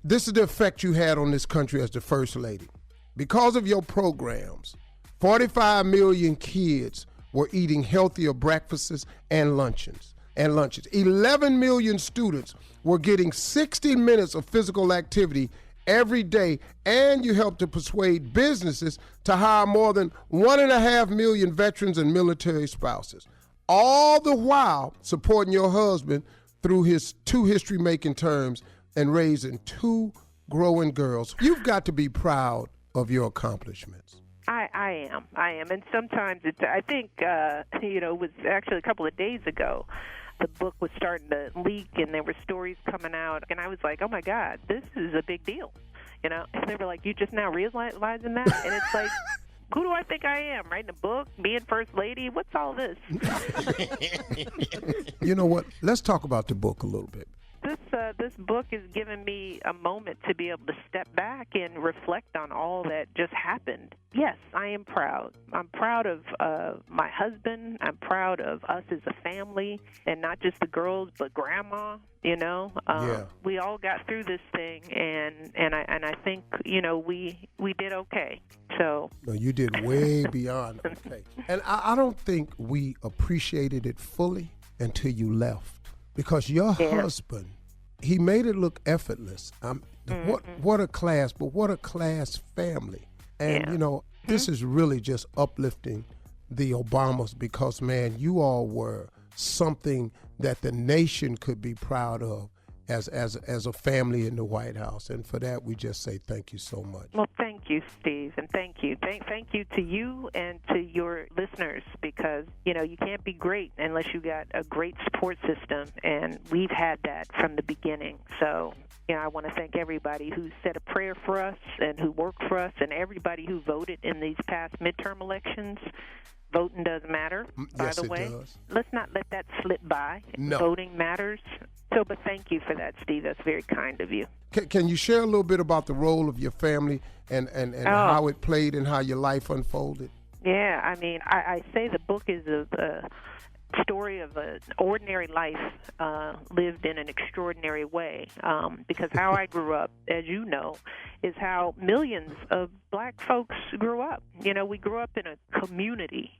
This is the effect you had on this country as the First Lady. Because of your programs, 45 million kids were eating healthier breakfasts and lunches. 11 million students were getting 60 minutes of physical activity every day, and you helped to persuade businesses to hire more than 1.5 million veterans and military spouses, all the while supporting your husband through his 2 history-making terms and raising 2 growing girls. You've got to be proud of your accomplishments. I am. And sometimes I think, it was actually a couple of days ago, the book was starting to leak and there were stories coming out. And I was like, oh, my God, this is a big deal. And they were like, you just now realizing that? And it's like, who do I think I am? Writing a book, being First Lady? What's all this? You know what? Let's talk about the book a little bit. this book has given me a moment to be able to step back and reflect on all that just happened. Yes, I am proud. I'm proud of my husband. I'm proud of us as a family, and not just the girls, but Grandma. We all got through this thing, and I think we did okay. So no, you did way beyond okay. And I don't think we appreciated it fully until you left. Because your husband, he made it look effortless. What a class, but what a class family. And, this is really just uplifting the Obamas because, man, you all were something that the nation could be proud of as a family in the White House. And for that, we just say thank you so much. Well, thank you, Steve, and thank you. Thank you to you and to your listeners because, you can't be great unless you got a great support system, and we've had that from the beginning. So, I want to thank everybody who said a prayer for us and who worked for us and everybody who voted in these past midterm elections. Voting does matter, by the way. Does. Let's not let that slip by. No. Voting matters. So, but thank you for that, Steve. That's very kind of you. Can you share a little bit about the role of your family and how it played and how your life unfolded? Yeah, I say the book is a story of an ordinary life lived in an extraordinary way because how I grew up, as you know, is how millions of black folks grew up. We grew up in a community,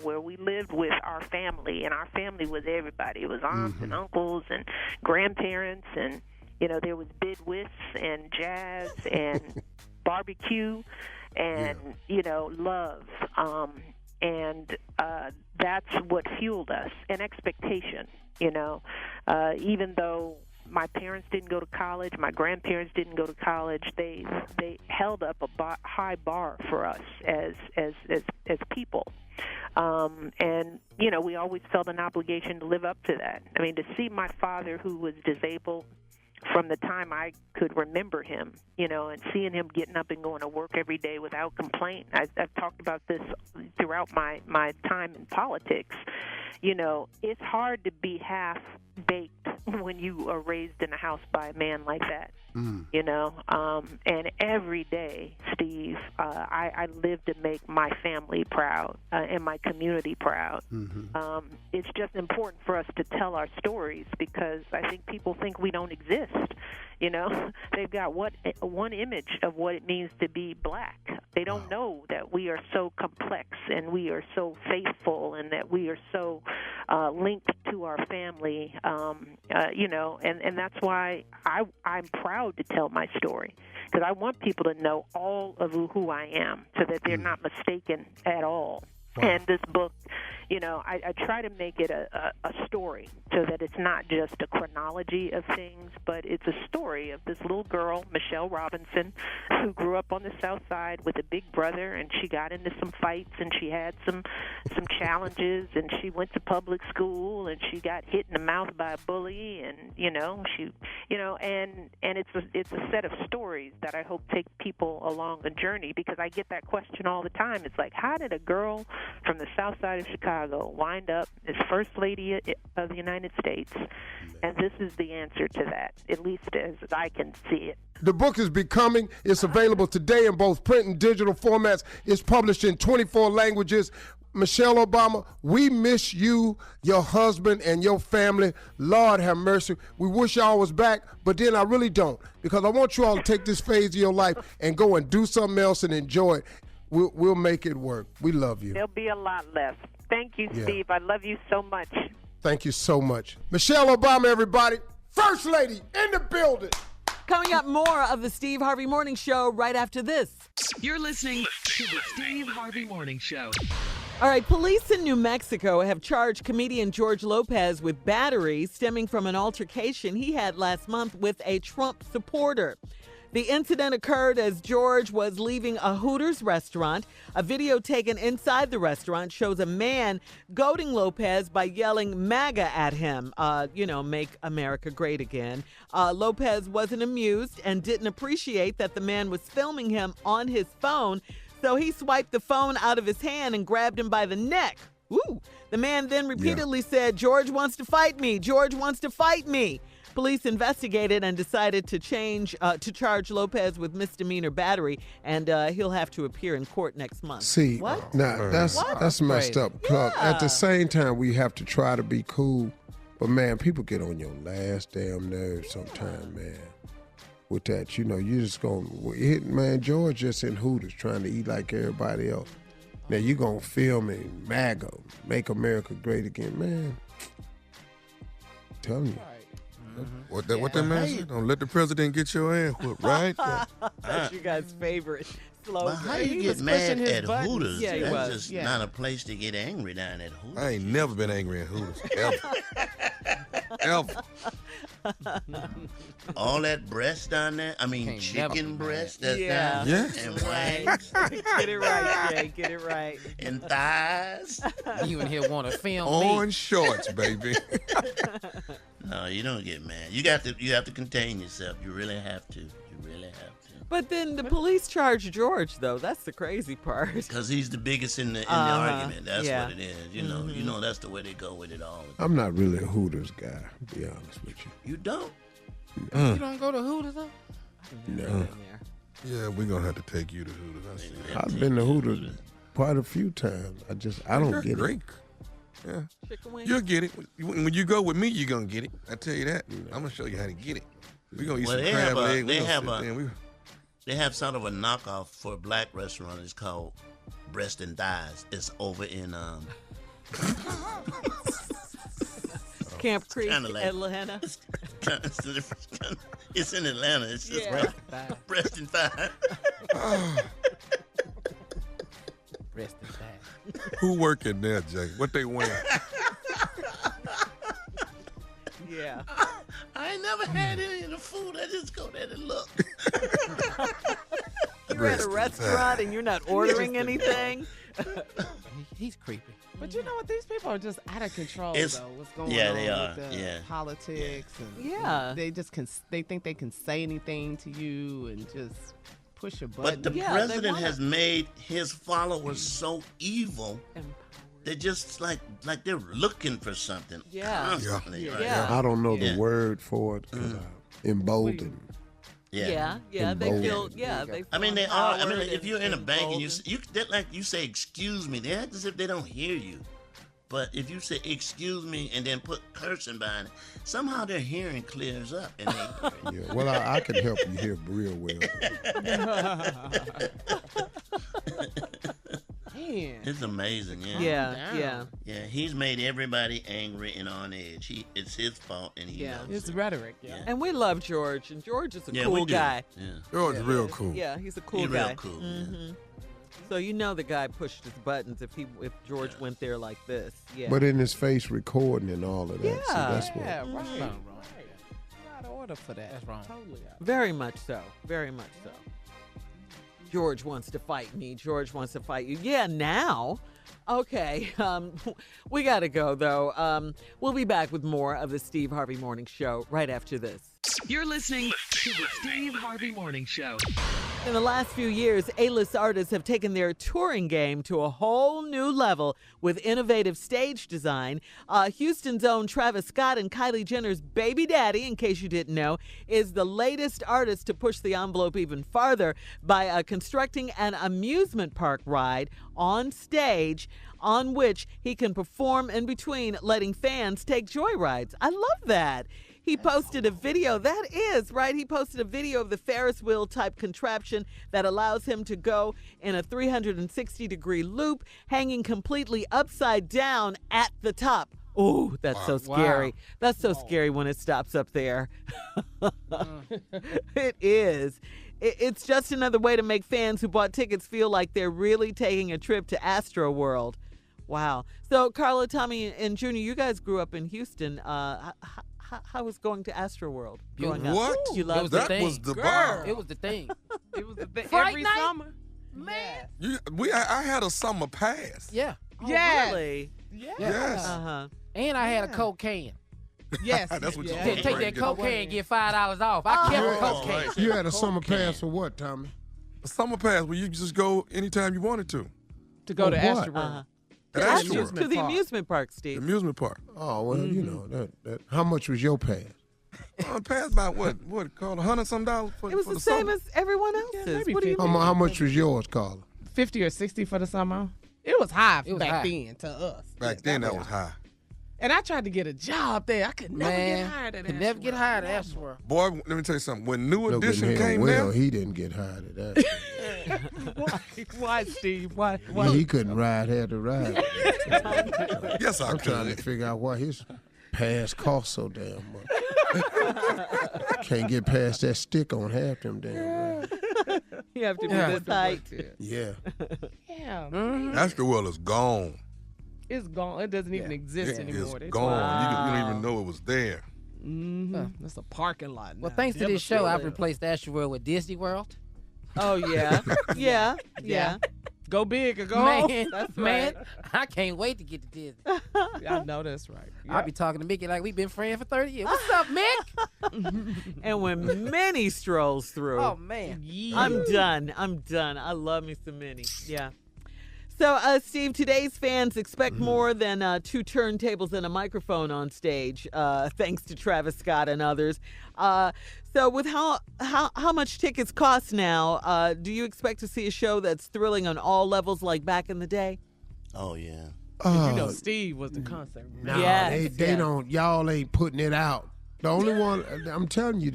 where we lived with our family, and our family was everybody. It was aunts and uncles and grandparents, and, there was bidwits and jazz and barbecue and, love. And that's what fueled us, and expectation, even though my parents didn't go to college, my grandparents didn't go to college, they held up a high bar for us as people. And, we always felt an obligation to live up to that. To see my father, who was disabled from the time I could remember him, and seeing him getting up and going to work every day without complaint. I've talked about this throughout my time in politics. It's hard to be half-baked when you are raised in a house by a man like that, and every day, Steve, I live to make my family proud and my community proud. It's just important for us to tell our stories because I think people think we don't exist. They've got one image of what it means to be black. They don't know that we are so complex and we are so faithful and that we are so linked to our family, and that's why I'm proud to tell my story because I want people to know all of who I am so that they're not mistaken at all. Wow. And this book, I try to make it a story so that it's not just a chronology of things, but it's a story of this little girl, Michelle Robinson, who grew up on the South Side with a big brother, and she got into some fights, and she had some challenges, and she went to public school, and she got hit in the mouth by a bully, and it's a set of stories that I hope take people along a journey because I get that question all the time. It's like, how did a girl from the South Side of Chicago wind up as First Lady of the United States? And this is the answer to that, at least as I can see it. The book is Becoming. It's available today in both print and digital formats. It's published in 24 languages. Michelle Obama, we miss you, your husband, and your family. Lord have mercy. We wish y'all was back, but then I really don't because I want you all to take this phase of your life and go and do something else and enjoy it. We'll make it work. We love you. There'll be a lot left. Thank you, Steve. I love you so much. Thank you so much. Michelle Obama, everybody. First Lady in the building. Coming up, more of the Steve Harvey Morning Show right after this. You're listening to the Steve Harvey Morning Show. All right, police in New Mexico have charged comedian George Lopez with battery stemming from an altercation he had last month with a Trump supporter. The incident occurred as George was leaving a Hooters restaurant. A video taken inside the restaurant shows a man goading Lopez by yelling MAGA at him, make America great again. Lopez wasn't amused and didn't appreciate that the man was filming him on his phone, so he swiped the phone out of his hand and grabbed him by the neck. Ooh. The man then repeatedly said, "George wants to fight me. George wants to fight me." Police investigated and decided to charge Lopez with misdemeanor battery, and he'll have to appear in court next month. See, What? now that's messed up. 'Cause at the same time, we have to try to be cool, but man, people get on your last damn nerves sometimes, man. With that, you just gonna hit, man. George just in Hooters trying to eat like everybody else. Now you gonna film in MAGA, Make America Great Again, man. I'm telling you. What that man said? Don't let the president get your ass whooped, right? That's you guys' favorite slogan. But how you He get was mad pushing his at buttons. Hooters? Yeah, he That's was. just Yeah. not a place to get angry down at Hooters. I ain't never been angry at Hooters, ever. Ever. All that breast down there, I mean chicken breast that's Yeah. down there, and wings. Get it right, Jay. Get it right. And thighs. You in here want to film On me? shorts, baby. No, you don't get mad. You have to contain yourself. You really have to. But then the police charge George, though. That's the crazy part. Because he's the biggest in the argument. That's yeah. what it is. You know that's the way they go with it all. I'm not really a Hooters guy, to be honest with you. You don't? You don't go to Hooters, though? No. Yeah, we're going to have to take you to Hooters. I see. I've been to Hooters quite a few times. I don't get drink. Yeah. You'll get it. When you go with me, you're going to get it. I tell you that. I'm going to show you how to get it. We're going to eat Well, some they crab have leg. They have sort of a knockoff for a black restaurant. It's called Breast and Thighs. It's over in Camp Creek, kinda like- Atlanta. It's in Atlanta. It's just breast and thigh. Breast and thigh. Who working there, Jay? What they wearing? Yeah. I ain't never had any of the food. I just go there to look. You're at a restaurant and you're not ordering anything. He's creepy. But you know what? These people are just out of control, It's- though. What's going yeah, on they are. with the Yeah. politics. And Yeah. They just they think they can say anything to you and just push a button. But the president has made his followers so evil. They're just like they're looking for something. Constantly, right? I don't know the word for it. Emboldened. Yeah, they feel, they I mean, feel they are. I mean, empowered if you're in a and bank and emboldened. they're like you say, "Excuse me," they act as if they don't hear you. But if you say "excuse me" and then put cursing behind it, somehow their hearing clears up. And they Yeah, well, I can help you hear real well. It's amazing, Yeah. He's made everybody angry and on edge. It's his fault, and he knows It's it. rhetoric. And we love George, and George is a Yeah, cool we do. guy. Yeah. George is real cool. Yeah, he's a cool He's guy. real cool. Mhm. So you know the guy pushed his buttons if George went there like this. Yeah. But in his face recording and all of that. Yeah. So that's what. Yeah, right. Something wrong. Out of order for that. That's wrong. Totally out. Very much so. Very much so. George wants to fight me. George wants to fight you. Yeah, now. Okay. We got to go, though. We'll be back with more of the Steve Harvey Morning Show right after this. You're listening to the Steve Harvey Morning Show. In the last few years, A-list artists have taken their touring game to a whole new level with innovative stage design. Houston's own Travis Scott and Kylie Jenner's baby daddy, in case you didn't know, is the latest artist to push the envelope even farther by constructing an amusement park ride on stage on which he can perform in between letting fans take joyrides. I love that. He posted a video, he posted a video of the Ferris wheel type contraption that allows him to go in a 360-degree loop, hanging completely upside down at the top. Oh, that's so scary. Wow. That's so scary when it stops up there. It is. It's just another way to make fans who bought tickets feel like they're really taking a trip to Astro World. Wow. So, Carla, Tommy, and Junior, you guys grew up in Houston. How was going to Astro World growing up? What? You loved was the bomb. It was the thing. It was the thing Fright every night? summer. Man. I had a summer pass. Yeah. Oh, Yes. really? Yes. Uh-huh. And I had a Coke can. Yes. That's what you Yeah. Take that Coke can and get $5 off. I kept a Coke can. You had a summer pass for what, Tommy? A summer pass where you could just go anytime you wanted to. To go to what? Astro World. Uh-huh. At Astro World. To the Park. amusement park, Steve. Amusement park. Oh, well, you know, that. How much was your pass? Passed by what called $100-some for It was for the summer. same as everyone else's. maybe What do you 50. mean? How much was yours, Carla? 50 or 60 for the summer. It was high It was back high. then to us. Back then that was high. And I tried to get a job there. I could never get hired at could never get hired at Ashworth. Boy, let me tell you something. When New Look at Edition him. came Well, down, he didn't get hired at that. Why, Steve? Why? He couldn't ride, had to ride. yes, I I'm trying to could. figure out why his pass cost so damn much. Can't get past that stick on half them damn rides. You have to be Yeah. this height. Yeah. Yeah. Astro World is gone. It's gone. It doesn't even exist It anymore. is That's gone. why- You don't even know it was there. That's a parking lot now. Well, thanks to Never this show, still I've is. replaced Ashworld with Disney World. Oh, yeah. Yeah. Go big or go Man, home. That's man, right. I can't wait to get to Disney. I know that's right. I'll be talking to Mickey like we've been friends for 30 years. What's up, Mick? And when Minnie strolls through, Oh, man. I'm done. I love me some Minnie. Yeah. So, Steve, today's fans expect more than 2 turntables and a microphone on stage, thanks to Travis Scott and others. So, with how much tickets cost now, do you expect to see a show that's thrilling on all levels like back in the day? Oh, yeah. You know, Steve was the concert. Nah, Yes, they don't. Y'all ain't putting it out. The only one I'm telling you,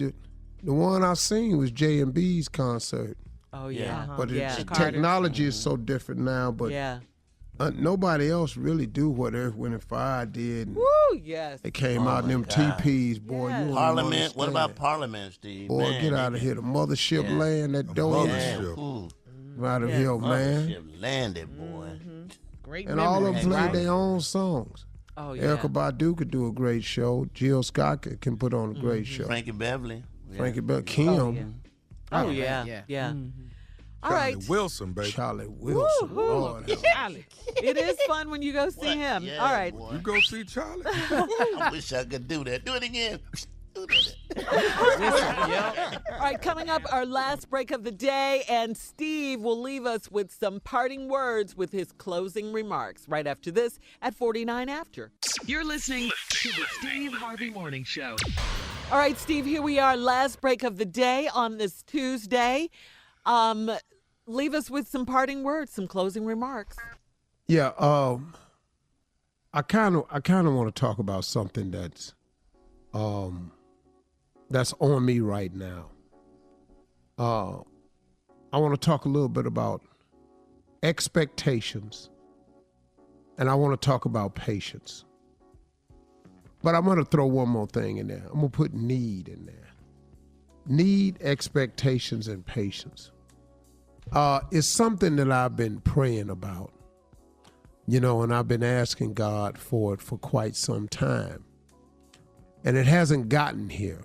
the one I seen was J&B's concert. Oh, yeah. But yeah. the technology is so different now. But Yeah. nobody else really do what Earth, Wind, and Fire did. And Woo, yes. they came Oh, out in my them God. TPs, boy. Yes. You won't Parliament. understand. What about Parliament, Steve? Boy, Man, get out they- of here. The mothership Yeah. land, that door. Yeah, Mothership. ooh, Out of Yeah. here, man. mothership landed, boy. Great And all of them memories, played right? their own songs. Oh, yeah. Erica Badu could do a great show. Jill Scott can put on a great show. Frankie Beverly. Yeah. Frankie Bell, Kim, Oh, yeah. Yeah. All right. Charlie Wilson, baby. Charlie Wilson. Woo-hoo. Lord, Charlie. It is fun when you go see him. Yeah, All right. boy. You go see Charlie? I wish I could do that. Do it again. Do that. All right, coming up, our last break of the day, and Steve will leave us with some parting words with his closing remarks right after this at 49 after. You're listening to the Steve Harvey Morning Show. All right, Steve, here we are, last break of the day on this Tuesday. Leave us with some parting words, some closing remarks. Yeah, I kind of want to talk about something that's on me right now. I want to talk a little bit about expectations, and I want to talk about patience. But I'm going to throw one more thing in there. I'm going to put need in there. Need, expectations, and patience. It's something that I've been praying about, and I've been asking God for it for quite some time. And it hasn't gotten here.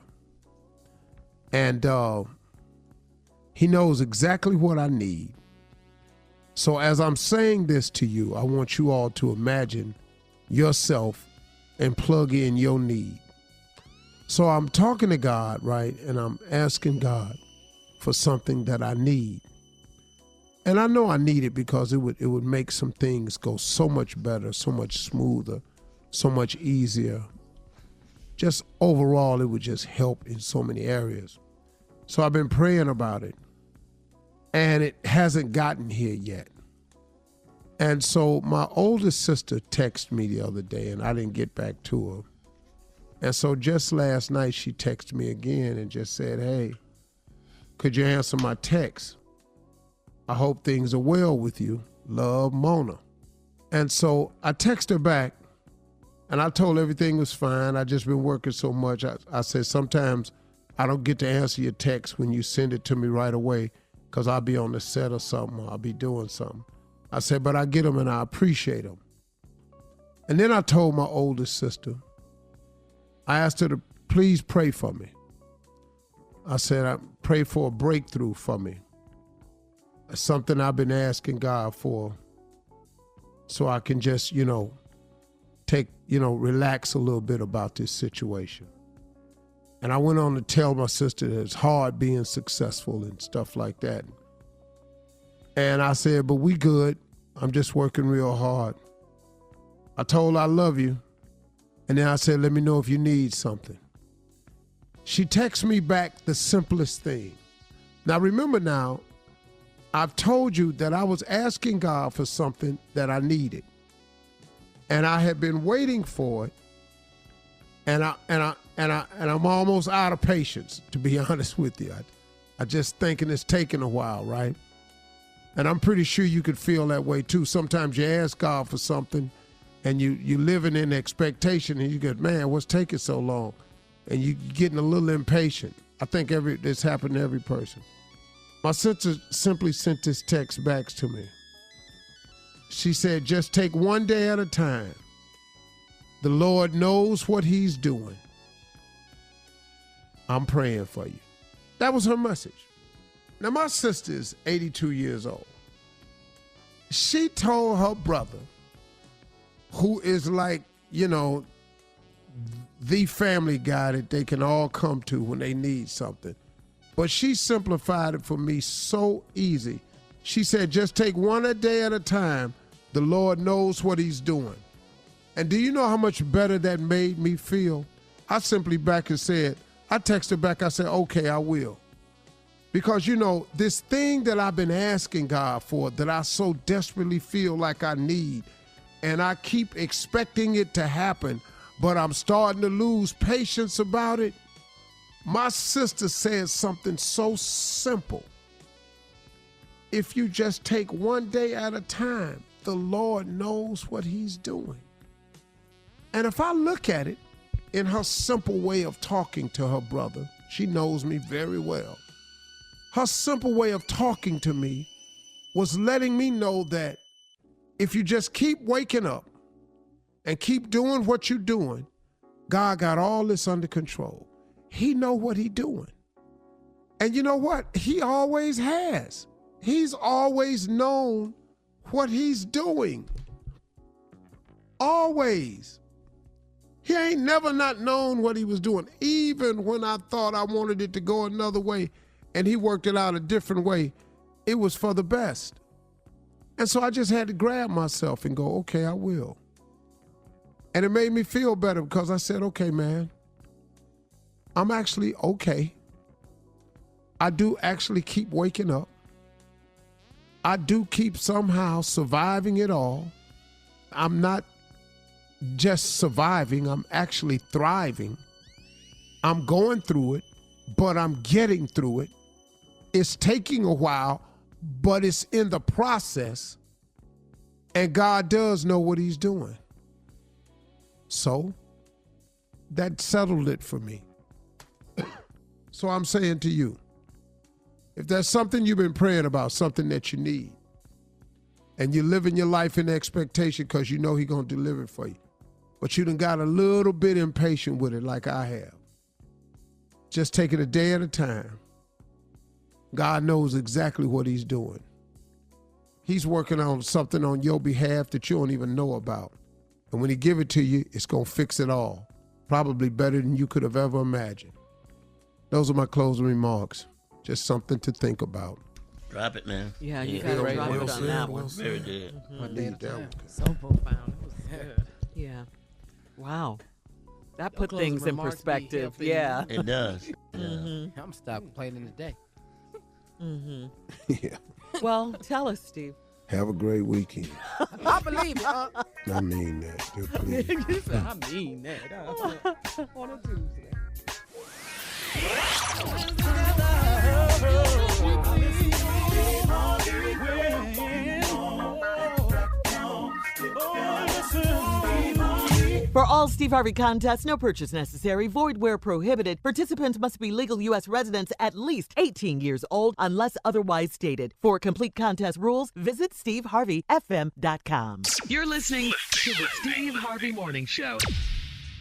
And he knows exactly what I need. So as I'm saying this to you, I want you all to imagine yourself and plug in your need. So I'm talking to God, right? And I'm asking God for something that I need. And I know I need it because it would make some things go so much better, so much smoother, so much easier. Just overall, it would just help in so many areas. So I've been praying about it, and it hasn't gotten here yet. And so my oldest sister texted me the other day, and I didn't get back to her. And so just last night, she texted me again and just said, hey, could you answer my text? I hope things are well with you. Love, Mona. And so I texted her back, and I told her everything was fine. I just been working so much. I said, sometimes I don't get to answer your text when you send it to me right away because I'll be on the set or something, or I'll be doing something. I said, but I get them and I appreciate them. And then I told my oldest sister, I asked her to please pray for me. I said, I pray for a breakthrough for me. It's something I've been asking God for so I can just, relax a little bit about this situation. And I went on to tell my sister that it's hard being successful and stuff like that. And I said, but we good. I'm just working real hard. I told her I love you. And then I said, let me know if you need something. She texts me back the simplest thing. Now, remember now, I've told you that I was asking God for something that I needed. And I had been waiting for it. And I'm almost out of patience, to be honest with you. I just thinking it's taking a while, right? And I'm pretty sure you could feel that way too. Sometimes you ask God for something and you living in expectation and you go, man, what's taking so long? And you getting a little impatient. I think this happened to every person. My sister simply sent this text back to me. She said, just take one day at a time. The Lord knows what he's doing. I'm praying for you. That was her message. Now, my sister is 82 years old. She told her brother, who is like, the family guy that they can all come to when they need something. But she simplified it for me so easy. She said, just take one a day at a time. The Lord knows what he's doing. And do you know how much better that made me feel? I simply back and said, I texted back, I said, okay, I will. Because, this thing that I've been asking God for that I so desperately feel like I need, and I keep expecting it to happen, but I'm starting to lose patience about it. My sister said something so simple. If you just take one day at a time, the Lord knows what he's doing. And if I look at it in her simple way of talking to her brother, she knows me very well. Her simple way of talking to me was letting me know that if you just keep waking up and keep doing what you're doing, God got all this under control. He know what he's doing. And you know what? He always has. He's always known what he's doing. Always. He ain't never not known what he was doing. Even when I thought I wanted it to go another way and he worked it out a different way, it was for the best. And so I just had to grab myself and go, okay, I will. And it made me feel better because I said, okay, man, I'm actually okay. I do actually keep waking up. I do keep somehow surviving it all. I'm not just surviving, I'm actually thriving. I'm going through it, but I'm getting through it. It's taking a while, but it's in the process. And God does know what he's doing. So that settled it for me. So I'm saying to you, if there's something you've been praying about, something that you need, and you're living your life in expectation because you know he's going to deliver it for you, but you done got a little bit impatient with it like I have, just take it a day at a time. God knows exactly what he's doing. He's working on something on your behalf that you don't even know about. And when he give it to you, it's going to fix it all. Probably better than you could have ever imagined. Those are my closing remarks. Just something to think about. Drop it, man. Yeah, you got to drop it on that one. Very good. So profound. It was good. Yeah. Wow. That put things in perspective. Yeah. It does. Yeah. Mm-hmm. I'm stopping complaining today. Mm-hmm. Yeah. Well, tell us, Steve. Have a great weekend. I believe it. I mean that. Just please. You said, I mean that. On a Tuesday. For all Steve Harvey contests, no purchase necessary, void where prohibited. Participants must be legal U.S. residents at least 18 years old unless otherwise stated. For complete contest rules, visit SteveHarveyFM.com. You're listening to the Steve Harvey Morning Show.